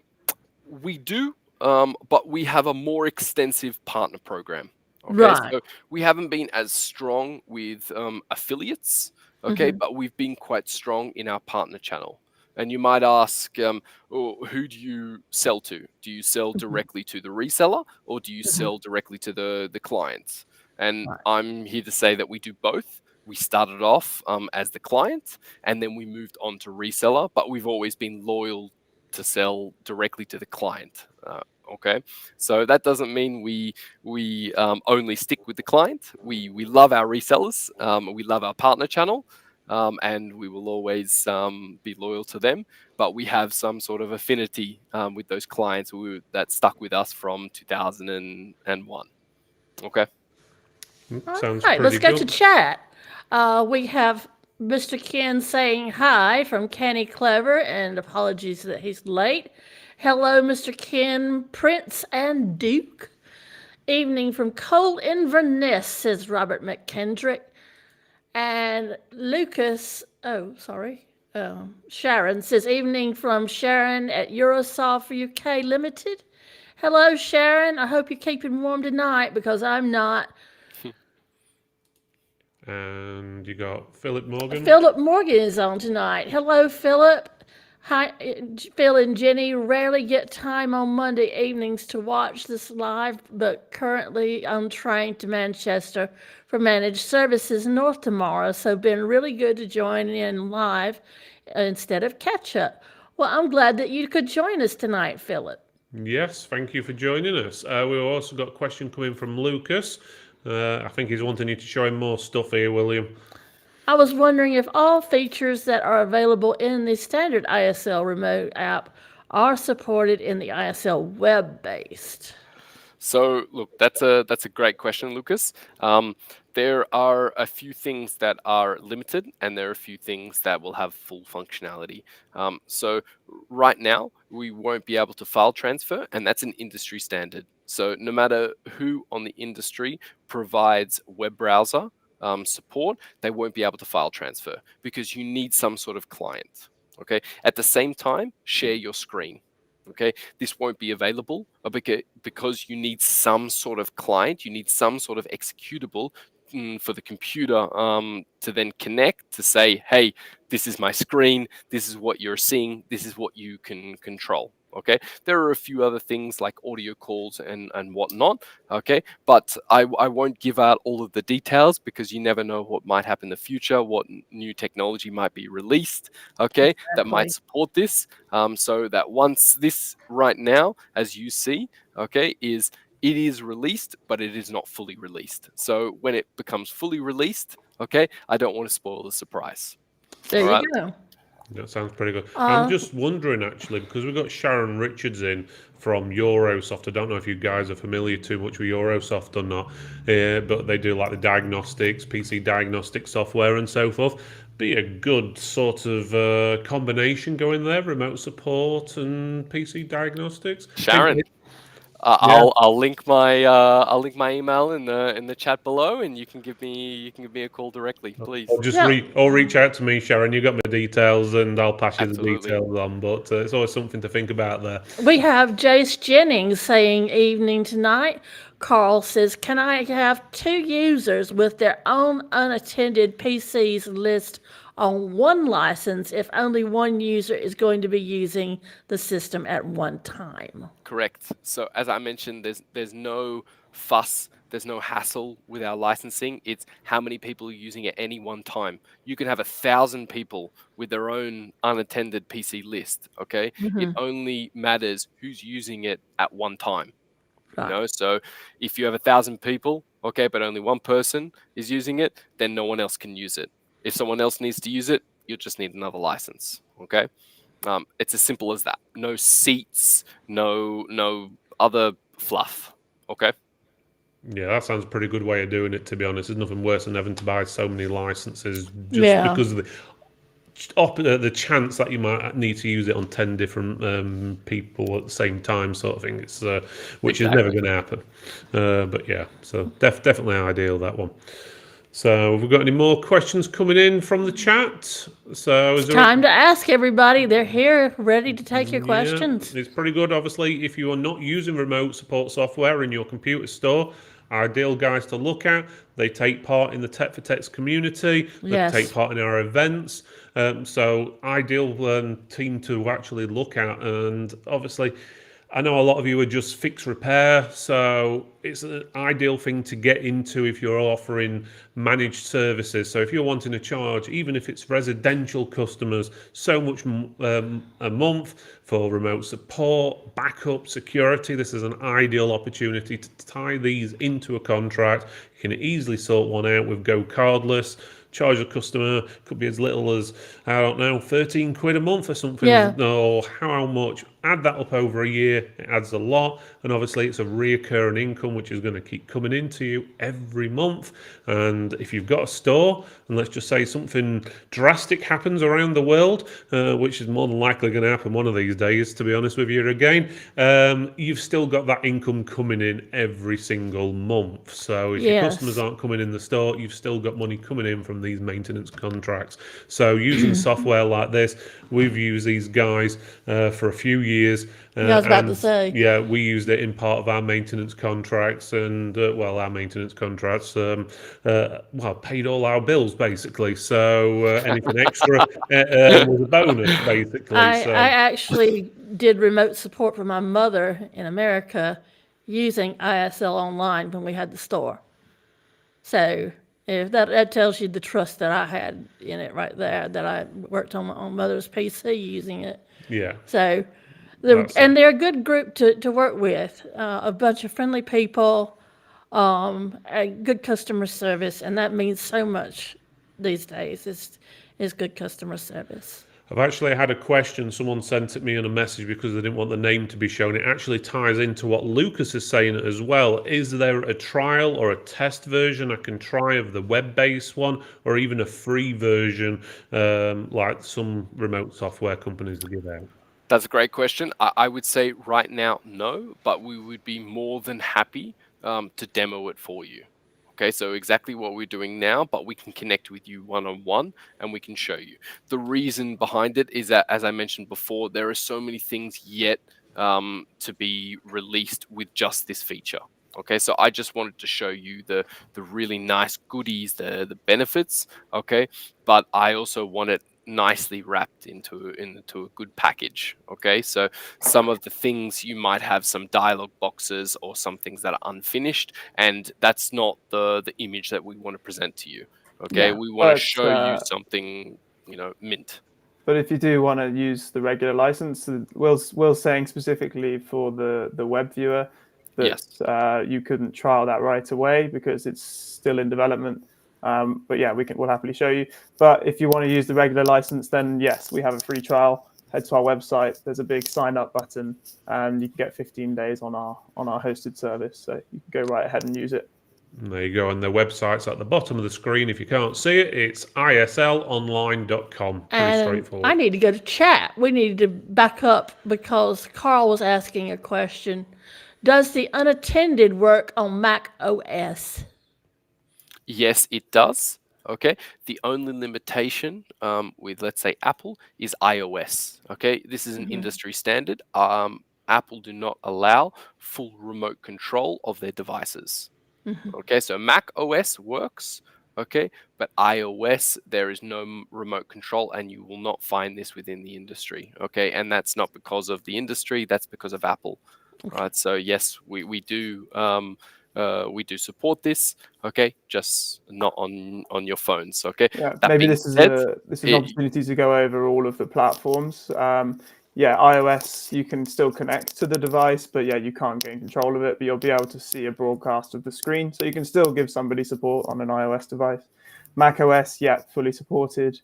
we do, but we have a more extensive partner program. Okay, Right. so we haven't been as strong with affiliates. Okay, but we've been quite strong in our partner channel. And you might ask, oh, who do you sell to? Do you sell directly to the reseller, or do you sell directly to the clients? And Right. I'm here to say that we do both. We started off as the client, and then we moved on to reseller, but we've always been loyal to sell directly to the client. Okay, so that doesn't mean we only stick with the client. We love our resellers. We love our partner channel. And we will always be loyal to them. But we have some sort of affinity with those clients that stuck with us from 2001. Okay. Sounds All right, let's pretty go to good. chat. We have Mr. Ken saying hi from Kenny Clever, and apologies that he's late. Hello, Mr. Ken, Prince, and Duke. Evening from Cold Inverness, says Robert McKendrick. And Lucas, Sharon says, evening from Sharon at Eurosoft UK Limited. Hello, Sharon. I hope you're keeping warm tonight because I'm not. And you got Philip Morgan. Philip Morgan is on tonight. Hello, Philip. Hi, Phil and Jenny rarely get time on Monday evenings to watch this live, but currently I'm train to Manchester for managed services north tomorrow, so been really good to join in live instead of catch up. Well, I'm glad that you could join us tonight, Philip. Yes, thank you for joining us. We've also got a question coming from Lucas. I think he's wanting you to show him more stuff here, William. I was wondering if all features that are available in the standard ISL remote app are supported in the ISL web-based. So look, that's a great question, Lucas. There are a few things that are limited, and there are a few things that will have full functionality. So right now, we won't be able to file transfer, and that's an industry standard. So no matter who on the industry provides web browser support, they won't be able to file transfer because you need some sort of client. Okay. At the same time, share your screen. Okay, this won't be available because you need some sort of client, you need some sort of executable for the computer to then connect to say, hey, this is my screen, this is what you're seeing, this is what you can control. Okay, there are a few other things like audio calls and whatnot. Okay, but I won't give out all of the details because you never know what might happen in the future, what new technology might be released. Okay, that might support this. So that once this right now, as you see, okay, it is released, but it is not fully released. So when it becomes fully released, okay, I don't want to spoil the surprise. There All you right. go. That sounds pretty good. I'm just wondering, actually, because we've got Sharon Richards in from Eurosoft. I don't know if you guys are familiar too much with Eurosoft or not, but they do like the diagnostics, PC diagnostic software and so forth. Be a good sort of combination going there, remote support and PC diagnostics. Sharon, Yeah. I'll link my email in the chat below, and you can give me a call directly, please. Or just Yeah. reach out to me, Sharon. You got my details, and I'll pass you Absolutely. the details on. But it's always something to think about there. We have Jace Jennings saying evening tonight. Carl says, can I have 2 users with their own unattended PCs list on one license if only one user is going to be using the system at one time? Correct. So as I mentioned, there's no fuss, there's no hassle with our licensing. It's how many people are using it at any one time. You can have 1,000 people with their own unattended PC list. Okay, it only matters who's using it at one time. You know, so if you have 1,000 people, okay, but only one person is using it, then no one else can use it. If someone else needs to use it, you'll just need another license. Okay. It's as simple as that. No seats, no other fluff. Okay. Yeah, that sounds a pretty good way of doing it, to be honest. There's nothing worse than having to buy so many licenses just because of the the chance that you might need to use it on 10 different people at the same time, sort of thing. It's which is never going to happen. But yeah, so definitely ideal, that one. So have we got any more questions coming in from the chat? So is there Time to ask everybody. They're here, ready to take your Yeah, questions. it's pretty good. Obviously, if you are not using remote support software in your computer store, ideal guys to look at. They take part in the Tech for Tech's community. They Yes. take part in our events. So ideal team to actually look at. And obviously, I know a lot of you are just fix repair, so it's an ideal thing to get into if you're offering managed services. So if you're wanting to charge, even if it's residential customers, so much a month for remote support, backup, security, this is an ideal opportunity to tie these into a contract. You can easily sort one out with Go Cardless. Charge a customer, could be as little as, I don't know, 13 quid a month or something. Yeah. Or how much. Add that up over a year, it adds a lot. And obviously it's a reoccurring income, which is going to keep coming into you every month. And if you've got a store, and let's just say something drastic happens around the world, which is more than likely going to happen one of these days, to be honest with you again, you've still got that income coming in every single month. So if your Yes. customers aren't coming in the store, you've still got money coming in from these maintenance contracts. So using software like this, we've used these guys for a few years. I was about to say. Yeah, we used it in part of our maintenance contracts, and our maintenance contracts, paid all our bills basically. So anything extra was a bonus basically. I actually did remote support for my mother in America using ISL Online when we had the store. So if that tells you the trust that I had in it right there, that I worked on mother's PC using it. Yeah. So, That's it. they're a good group to work with, a bunch of friendly people, a good customer service, and that means so much these days. Is good customer service. I've actually had a question. Someone sent it me on a message because they didn't want the name to be shown. It actually ties into what Lucas is saying as well. Is there a trial or a test version I can try of the web-based one, or even a free version like some remote software companies give out? That's a great question. I would say right now, no, but we would be more than happy to demo it for you. Okay, so exactly what we're doing now, but we can connect with you one-on-one and we can show you. The reason behind it is that, as I mentioned before, there are so many things yet to be released with just this feature. Okay, so I just wanted to show you the really nice goodies, the benefits. Okay, but I also want it nicely wrapped into a good package. Okay, so some of the things you might have some dialog boxes or some things that are unfinished, and that's not the image that we want to present to you. Okay, Yeah. we want to But, show you something, mint. But if you do want to use the regular license, Will's saying specifically for the web viewer that Yes. you couldn't trial that right away because it's still in development. But yeah, we'll happily show you. But if you want to use the regular license, then yes, we have a free trial. Head to our website. There's a big sign up button, and you can get 15 days on our hosted service. So you can go right ahead and use it. And there you go. And the website's at the bottom of the screen. If you can't see it, it's islonline.com. Pretty And straightforward. I need to go to chat. We need to back up because Carl was asking a question. Does the unattended work on Mac OS? Yes, it does. Okay. The only limitation with, let's say, Apple is iOS. Okay. This is an industry standard. Apple do not allow full remote control of their devices. Okay. So Mac OS works. Okay. But iOS, there is no remote control, and you will not find this within the industry. Okay. And that's not because of the industry, that's because of Apple. Right. So yes, we do support this. Okay, just not on your phones. Okay. Yeah, That maybe being this is said, an opportunity to go over all of the platforms. Yeah, iOS, you can still connect to the device, but yeah, you can't gain control of it, but you'll be able to see a broadcast of the screen. So you can still give somebody support on an iOS device. Mac OS, yeah, fully supported.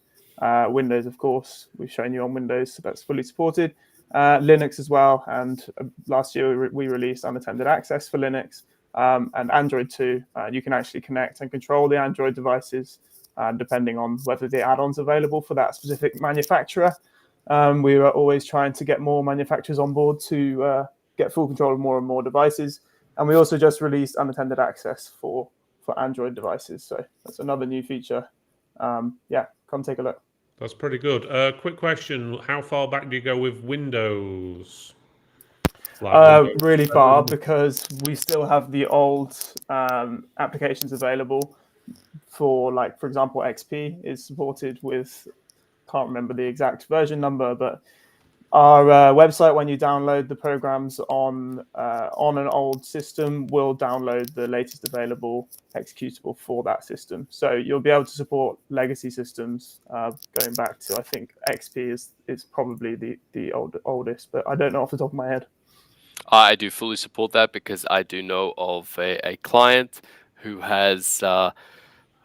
Windows, of course, we've shown you on Windows, so that's fully supported. Linux as well, and last year we released unattended access for Linux, and Android too. You can actually connect and control the Android devices depending on whether the add-ons available for that specific manufacturer. We are always trying to get more manufacturers on board to get full control of more and more devices. And we also just released unattended access for Android devices. So that's another new feature. Yeah, come take a look. That's pretty good. Quick question: how far back do you go with Windows? Really far, because we still have the old applications available for, like, for example, XP is supported with, can't remember the exact version number, but our website, when you download the programs on an old system, will download the latest available executable for that system. So you'll be able to support legacy systems going back to, I think XP is probably the oldest, but I don't know off the top of my head. I do fully support that, because I do know of a client who has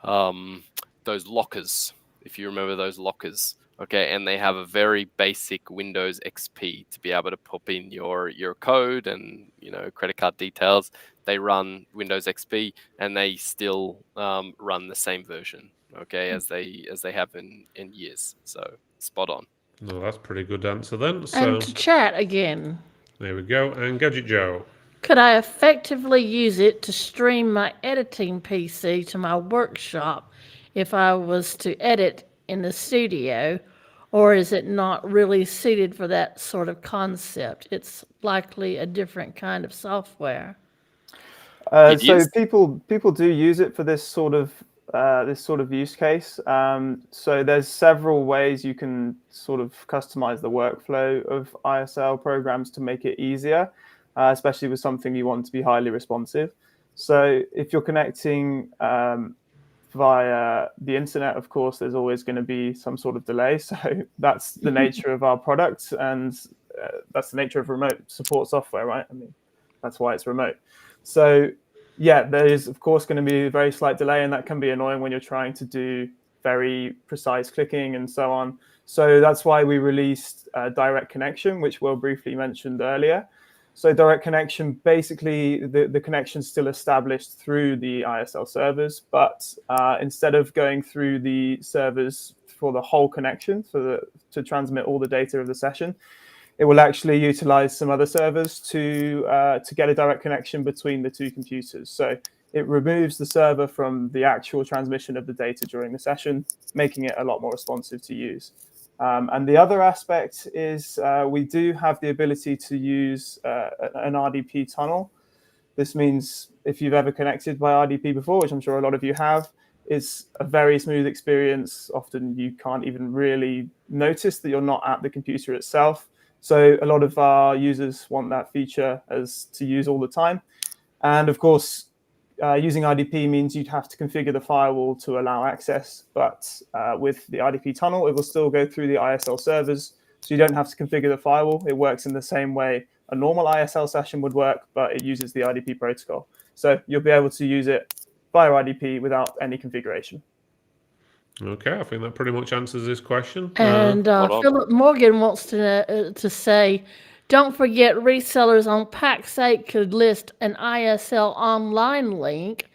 those lockers, if you remember those lockers. Okay, and they have a very basic Windows XP to be able to pop in your code and credit card details. They run Windows XP, and they still run the same version, okay, as they have in years. So spot on. No, that's a pretty good answer then. So And to chat again. There we go. And Gadget Joe. Could I effectively use it to stream my editing PC to my workshop if I was to edit in the studio, or is it not really suited for that sort of concept? It's likely a different kind of software. So people do use it for this sort of use case. So there's several ways you can sort of customize the workflow of ISL programs to make it easier, especially with something you want to be highly responsive. So if you're connecting via the internet, of course, there's always going to be some sort of delay. So that's the nature of our product, and that's the nature of remote support software, right? I mean, that's why it's remote. So yeah, there is, of course, going to be a very slight delay, and that can be annoying when you're trying to do very precise clicking and so on. So that's why we released Direct Connection, which Will briefly mentioned earlier. So Direct Connection, basically, the connection's still established through the ISL servers, but instead of going through the servers for the whole connection, to transmit all the data of the session, it will actually utilize some other servers to get a direct connection between the two computers. So it removes the server from the actual transmission of the data during the session, making it a lot more responsive to use. And the other aspect is we do have the ability to use an RDP tunnel. This means if you've ever connected by RDP before, which I'm sure a lot of you have, it's a very smooth experience. Often you can't even really notice that you're not at the computer itself. So a lot of our users want that feature as to use all the time. And of course, using RDP means you'd have to configure the firewall to allow access. But with the RDP tunnel, it will still go through the ISL servers. So you don't have to configure the firewall. It works in the same way a normal ISL session would work, but it uses the RDP protocol. So you'll be able to use it via RDP without any configuration. Okay, I think that pretty much answers this question. And Philip Morgan wants to say, don't forget resellers on PAX8 could list an ISL Online link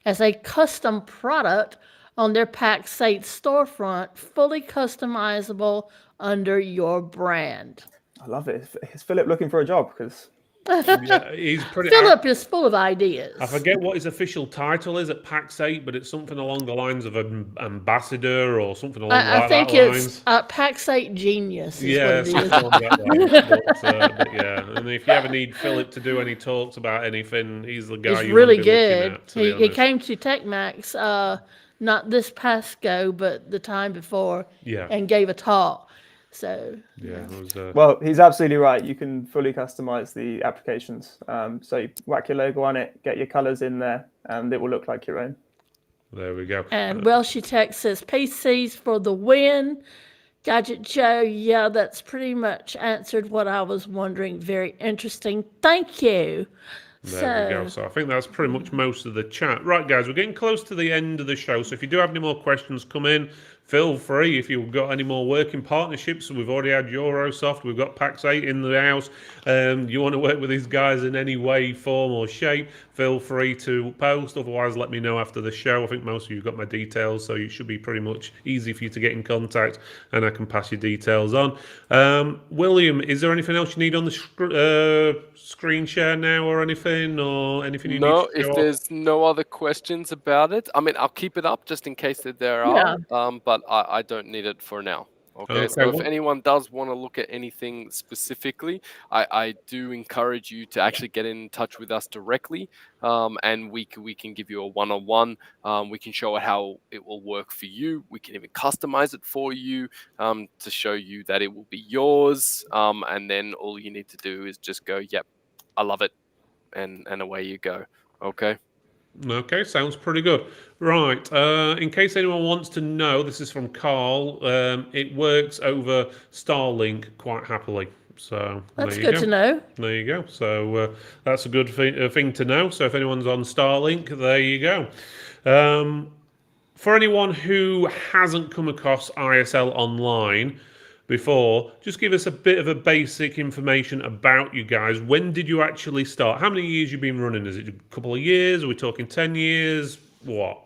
as a custom product on their PAX8 storefront, fully customizable under your brand. I love it. Is Philip looking for a job? Because yeah, he's pretty. Philip is full of ideas. I forget what his official title is at PAX8, but it's something along the lines of an ambassador or something along I think that it's PAX8 Genius. Yeah, is what it is. but yeah, and if you ever need Philip to do any talks about anything, he's the guy. He's you really want to be good. looking at, He came to Tech Max, not this past go, but the time before, and gave a talk. So yeah, it was, well, he's absolutely right. You can fully customize the applications. So you whack your logo on it, get your colors in there, and it will look like your own. There we go. And Welshie Tech says PCs for the win. Gadget Joe, yeah, that's pretty much answered what I was wondering. Very interesting. Thank you. There we go. So I think that's pretty much most of the chat. Right, guys, we're getting close to the end of the show. So if you do have any more questions, come in. feel free if you've got any more working partnerships. We've already had Eurosoft, we've got Pax 8 in the house. You want to work with these guys in any way, form, or shape, feel free to post. Otherwise, let me know after the show. I think most of you got my details, so it should be pretty much easy for you to get in contact, and I can pass your details on. William, is there anything else you need on the screen share now, or anything you need No, to if show off? there's no other questions about it, I mean, I'll keep it up just in case that there Yeah. are. But I don't need it for now. Okay, Okay, so if well, anyone does want to look at anything specifically, I do encourage you to actually get in touch with us directly, and we can give you a one-on-one. We can show how it will work for you. We can even customize it for you to show you that it will be yours. And then all you need to do is just go, yep, I love it, and away you go. Okay. Okay, sounds pretty good. Right, in case anyone wants to know, this is from Carl. It works over Starlink quite happily. So That's there you good go. to know. There you go. So that's a good thing to know. So if anyone's on Starlink, there you go. For anyone who hasn't come across ISL Online before, just give us a bit of a basic information about you guys. When did you actually start? How many years you been running? Is it a couple of years? Are we talking 10 years? What?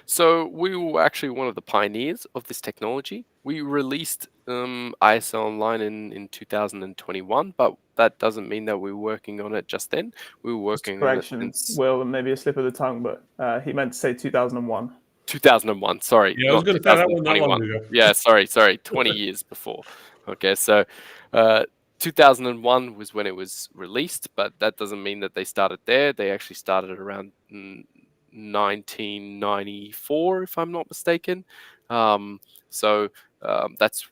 So we were actually one of the pioneers of this technology. We released ISL Online in 2021, but that doesn't mean that we were working on it just then. We were Just a working on it correction, since Will, and maybe a slip of the tongue, but he meant to say 2001. 2001. Sorry, Yeah, I was not going to say that wasn't that long 2021. ago. Yeah, sorry, 20 years before. Okay, so 2001 was when it was released, but that doesn't mean that they started there. They actually started around 1994, if I'm not mistaken. That's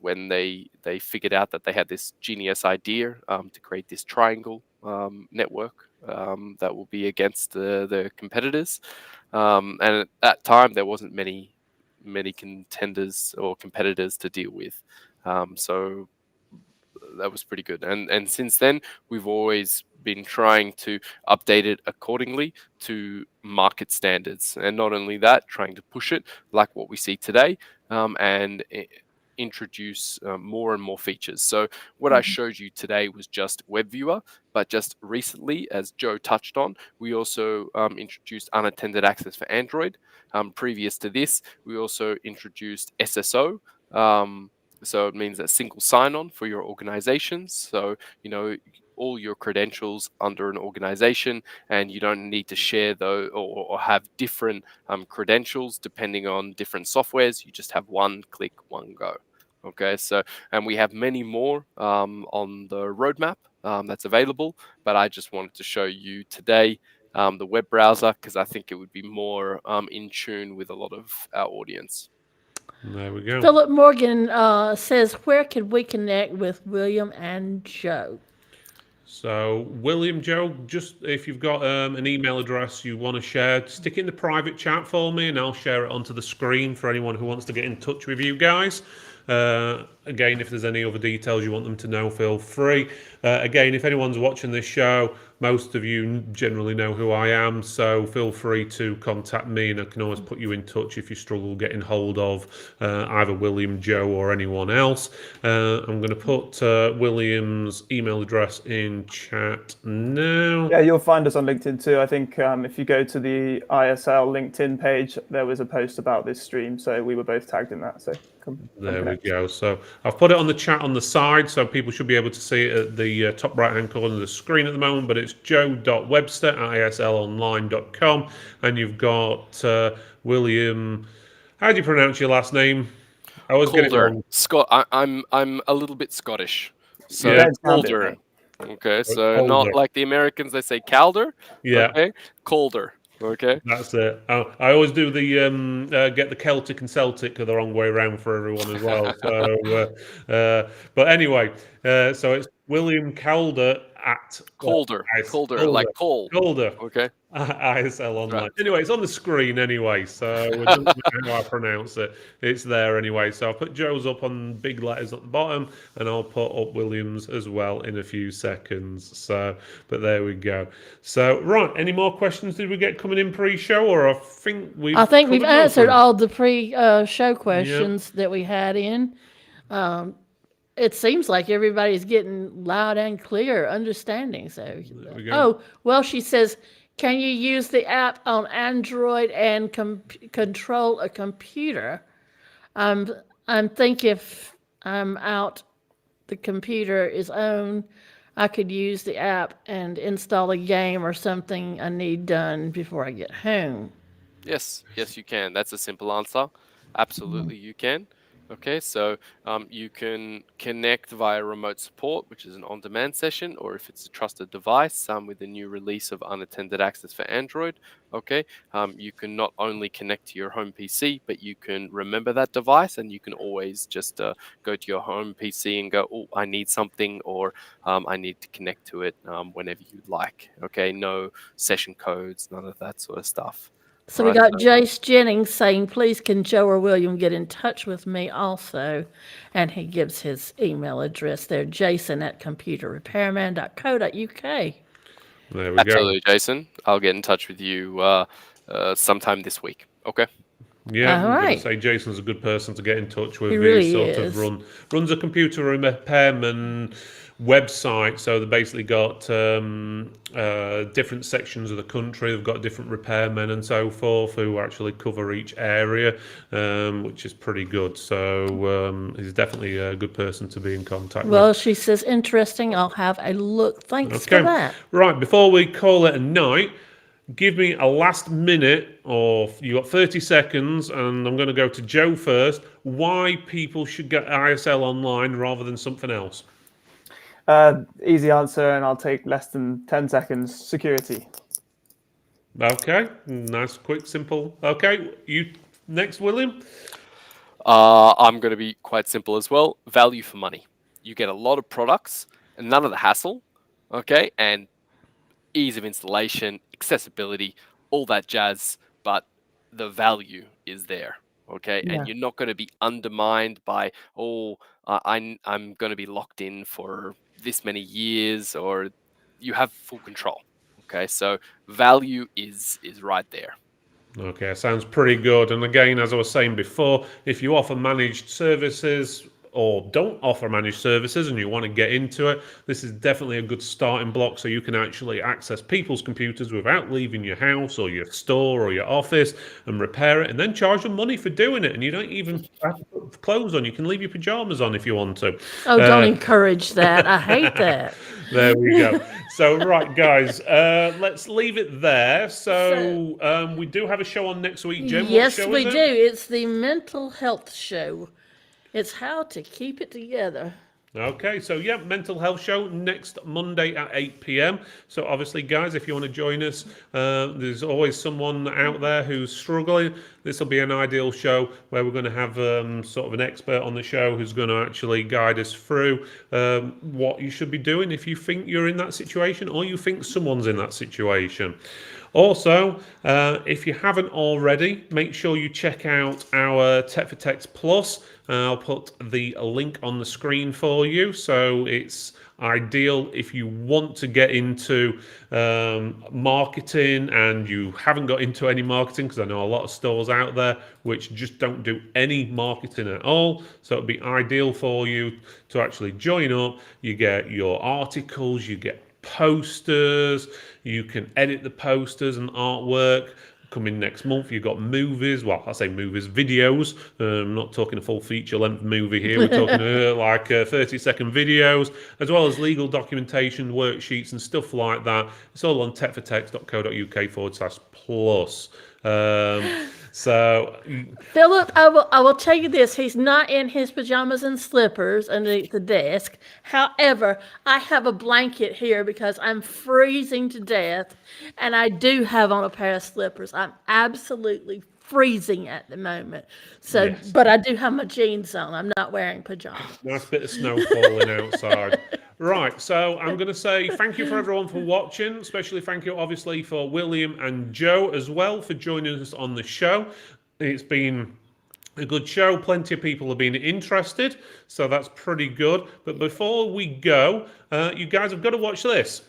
when they figured out that they had this genius idea to create this triangle network that will be against the competitors. And at that time, there wasn't many contenders or competitors to deal with. So that was pretty good. And since then, we've always been trying to update it accordingly to market standards. And not only that, trying to push it like what we see today, and introduce more and more features. So what I showed you today was just web viewer, but just recently, as Joe touched on, we also introduced unattended access for Android. Previous to this, we also introduced SSO. So it means a single sign-on for your organizations. So, all your credentials under an organization, and you don't need to share those or have different credentials depending on different softwares. You just have one click, one go. Okay, so, and we have many more on the roadmap that's available, but I just wanted to show you today the web browser because I think it would be more in tune with a lot of our audience. There we go. Philip Morgan says, where can we connect with William and Joe? So, William, Joe, just if you've got an email address you want to share, stick it in the private chat for me and I'll share it onto the screen for anyone who wants to get in touch with you guys. Again, if there's any other details you want them to know, feel free. Again, if anyone's watching this show, most of you generally know who I am, so feel free to contact me and I can always put you in touch if you struggle getting hold of either William, Joe, or anyone else. I'm going to put William's email address in chat now. Yeah, you'll find us on LinkedIn too. I think if you go to the ISL LinkedIn page, there was a post about this stream, so we were both tagged in that. So there we go. So I've put it on the chat on the side, so people should be able to see it at the top right-hand corner of the screen at the moment, but it's joe.webster@islonline.com, and you've got William. How do you pronounce your last name? I always get it Calder. wrong. I'm a little bit Scottish, so Yeah. Calder. Okay, so Calder. not like the Americans, they say Calder. Yeah. Okay, Calder. Okay. That's it. I always do the get the Celtic and Celtic the wrong way around for everyone as well. So, but anyway, so it's William Calder at Calder, nice. Calder, like coal. Calder. Okay. ISL Online. Right. Anyway, it's on the screen anyway, so it doesn't matter how I pronounce it. It's there anyway. So I'll put Joe's up on big letters at the bottom, and I'll put up Williams as well in a few seconds. So, but there we go. So, right, any more questions did we get coming in pre-show, or I think we've we've covered most of answered them? all the pre-show questions that we had in. It seems like everybody's getting loud and clear understanding. So, we go. oh, well, she says, can you use the app on Android and control a computer? I'm thinking if I'm out, the computer is on, I could use the app and install a game or something I need done before I get home. Yes, you can. That's a simple answer. Absolutely, you can. Okay, so you can connect via remote support, which is an on-demand session, or if it's a trusted device with the new release of unattended access for Android, okay, you can not only connect to your home PC, but you can remember that device, and you can always just go to your home PC and go, oh, I need something, or I need to connect to it whenever you'd like. Okay, no session codes, none of that sort of stuff. So we Right, got Jace Jennings saying, please can Joe or William get in touch with me also? And he gives his email address there, jason@computerrepairman.co.uk. There we absolutely, Jason. I'll get in touch with you sometime this week. Okay. Yeah, I'm All going to right. say Jason's a good person to get in touch with. He really He sort is. of runs a computer repairman website. So they've basically got different sections of the country. They've got different repairmen and so forth who actually cover each area, which is pretty good. So he's definitely a good person to be in contact with. Well, she says, interesting. I'll have a look. Thanks for that. Right, before we call it a night, give me a last minute, or you got 30 seconds, and I'm going to go to Joe first. Why people should get ISL Online rather than something else? Easy answer, and I'll take less than 10 seconds. Security. Okay, nice, quick, simple. Okay, you next, William? I'm going to be quite simple as well. Value for money. You get a lot of products and none of the hassle, okay, and ease of installation, accessibility, all that jazz, but the value is there, okay, Yeah. and you're not going to be undermined by, I'm going to be locked in for this many years, or you have full control. Okay, so value is right there. Okay, sounds pretty good. And again, as I was saying before, if you offer managed services or don't offer managed services and you want to get into it, this is definitely a good starting block, so you can actually access people's computers without leaving your house or your store or your office and repair it, and then charge them money for doing it. And you don't even have to put clothes on. You can leave your pajamas on if you want to. Oh, don't encourage that. I hate that. There we go. So, right, guys, let's leave it there. So we do have a show on next week, Jen. Yes, what show we is do. it? It's the mental health show. It's how to keep it together. Okay, so yeah, mental health show next Monday at 8 p.m. So obviously, guys, if you want to join us, there's always someone out there who's struggling. This will be an ideal show where we're going to have sort of an expert on the show who's going to actually guide us through what you should be doing if you think you're in that situation or you think someone's in that situation. Also, if you haven't already, make sure you check out our Tech for Techs Plus. I'll put the link on the screen for you. So it's ideal if you want to get into marketing and you haven't got into any marketing, because I know a lot of stores out there which just don't do any marketing at all. So it'd be ideal for you to actually join up. You get your articles, you get posters, you can edit the posters and artwork. Coming next month, you've got movies. Well, I say movies, videos. I'm not talking a full feature-length movie here. We're talking like 30-second videos, as well as legal documentation, worksheets, and stuff like that. It's all on techfortechs.co.uk/plus. So, Philip, I will tell you this. He's not in his pajamas and slippers underneath the desk. However, I have a blanket here because I'm freezing to death, and I do have on a pair of slippers. I'm absolutely freezing at the moment. So, Yes. but I do have my jeans on. I'm not wearing pajamas. Nice bit of snow falling outside. Right, so I'm going to say thank you for everyone for watching. Especially thank you, obviously, for William and Joe as well for joining us on the show. It's been a good show. Plenty of people have been interested, so that's pretty good. But before we go, you guys have got to watch this.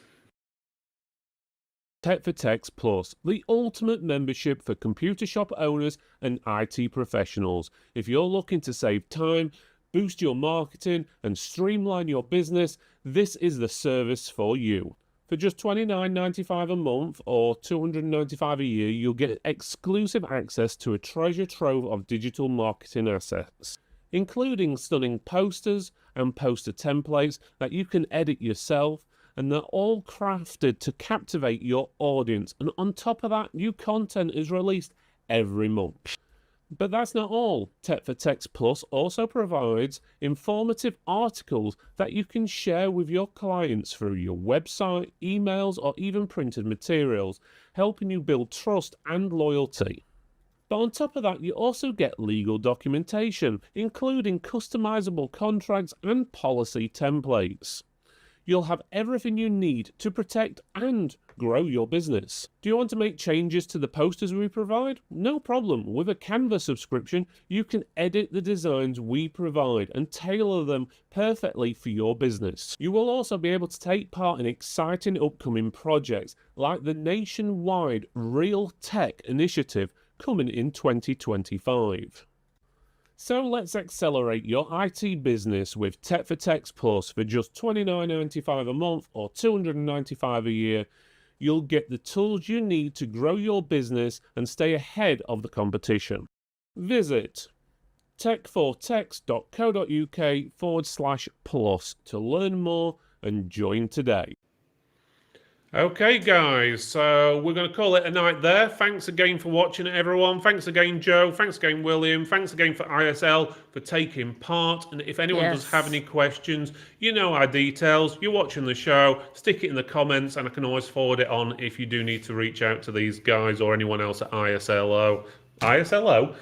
Tech for Techs Plus, the ultimate membership for computer shop owners and IT professionals. If you're looking to save time, boost your marketing, and streamline your business, this is the service for you. For just $29.95 a month or $295 a year, you'll get exclusive access to a treasure trove of digital marketing assets, including stunning posters and poster templates that you can edit yourself, and they're all crafted to captivate your audience. And on top of that, new content is released every month. But that's not all. Tech for Techs Plus also provides informative articles that you can share with your clients through your website, emails, or even printed materials, helping you build trust and loyalty. But on top of that, you also get legal documentation, including customizable contracts and policy templates. You'll have everything you need to protect and grow your business. Do you want to make changes to the posters we provide? No problem. With a Canva subscription, you can edit the designs we provide and tailor them perfectly for your business. You will also be able to take part in exciting upcoming projects like the nationwide Real Tech initiative coming in 2025. So let's accelerate your IT business with Tech for Techs Plus for just $29.95 a month or $295 a year. You'll get the tools you need to grow your business and stay ahead of the competition. Visit tech4techs.co.uk/plus to learn more and join today. Okay, guys, so we're going to call it a night there. Thanks again for watching, everyone. Thanks again, Joe. Thanks again, William. Thanks again for ISL for taking part. And if anyone does have any questions, you know our details. You're watching the show. Stick it in the comments, and I can always forward it on if you do need to reach out to these guys or anyone else at ISL Online.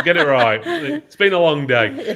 Get it right. It's been a long day.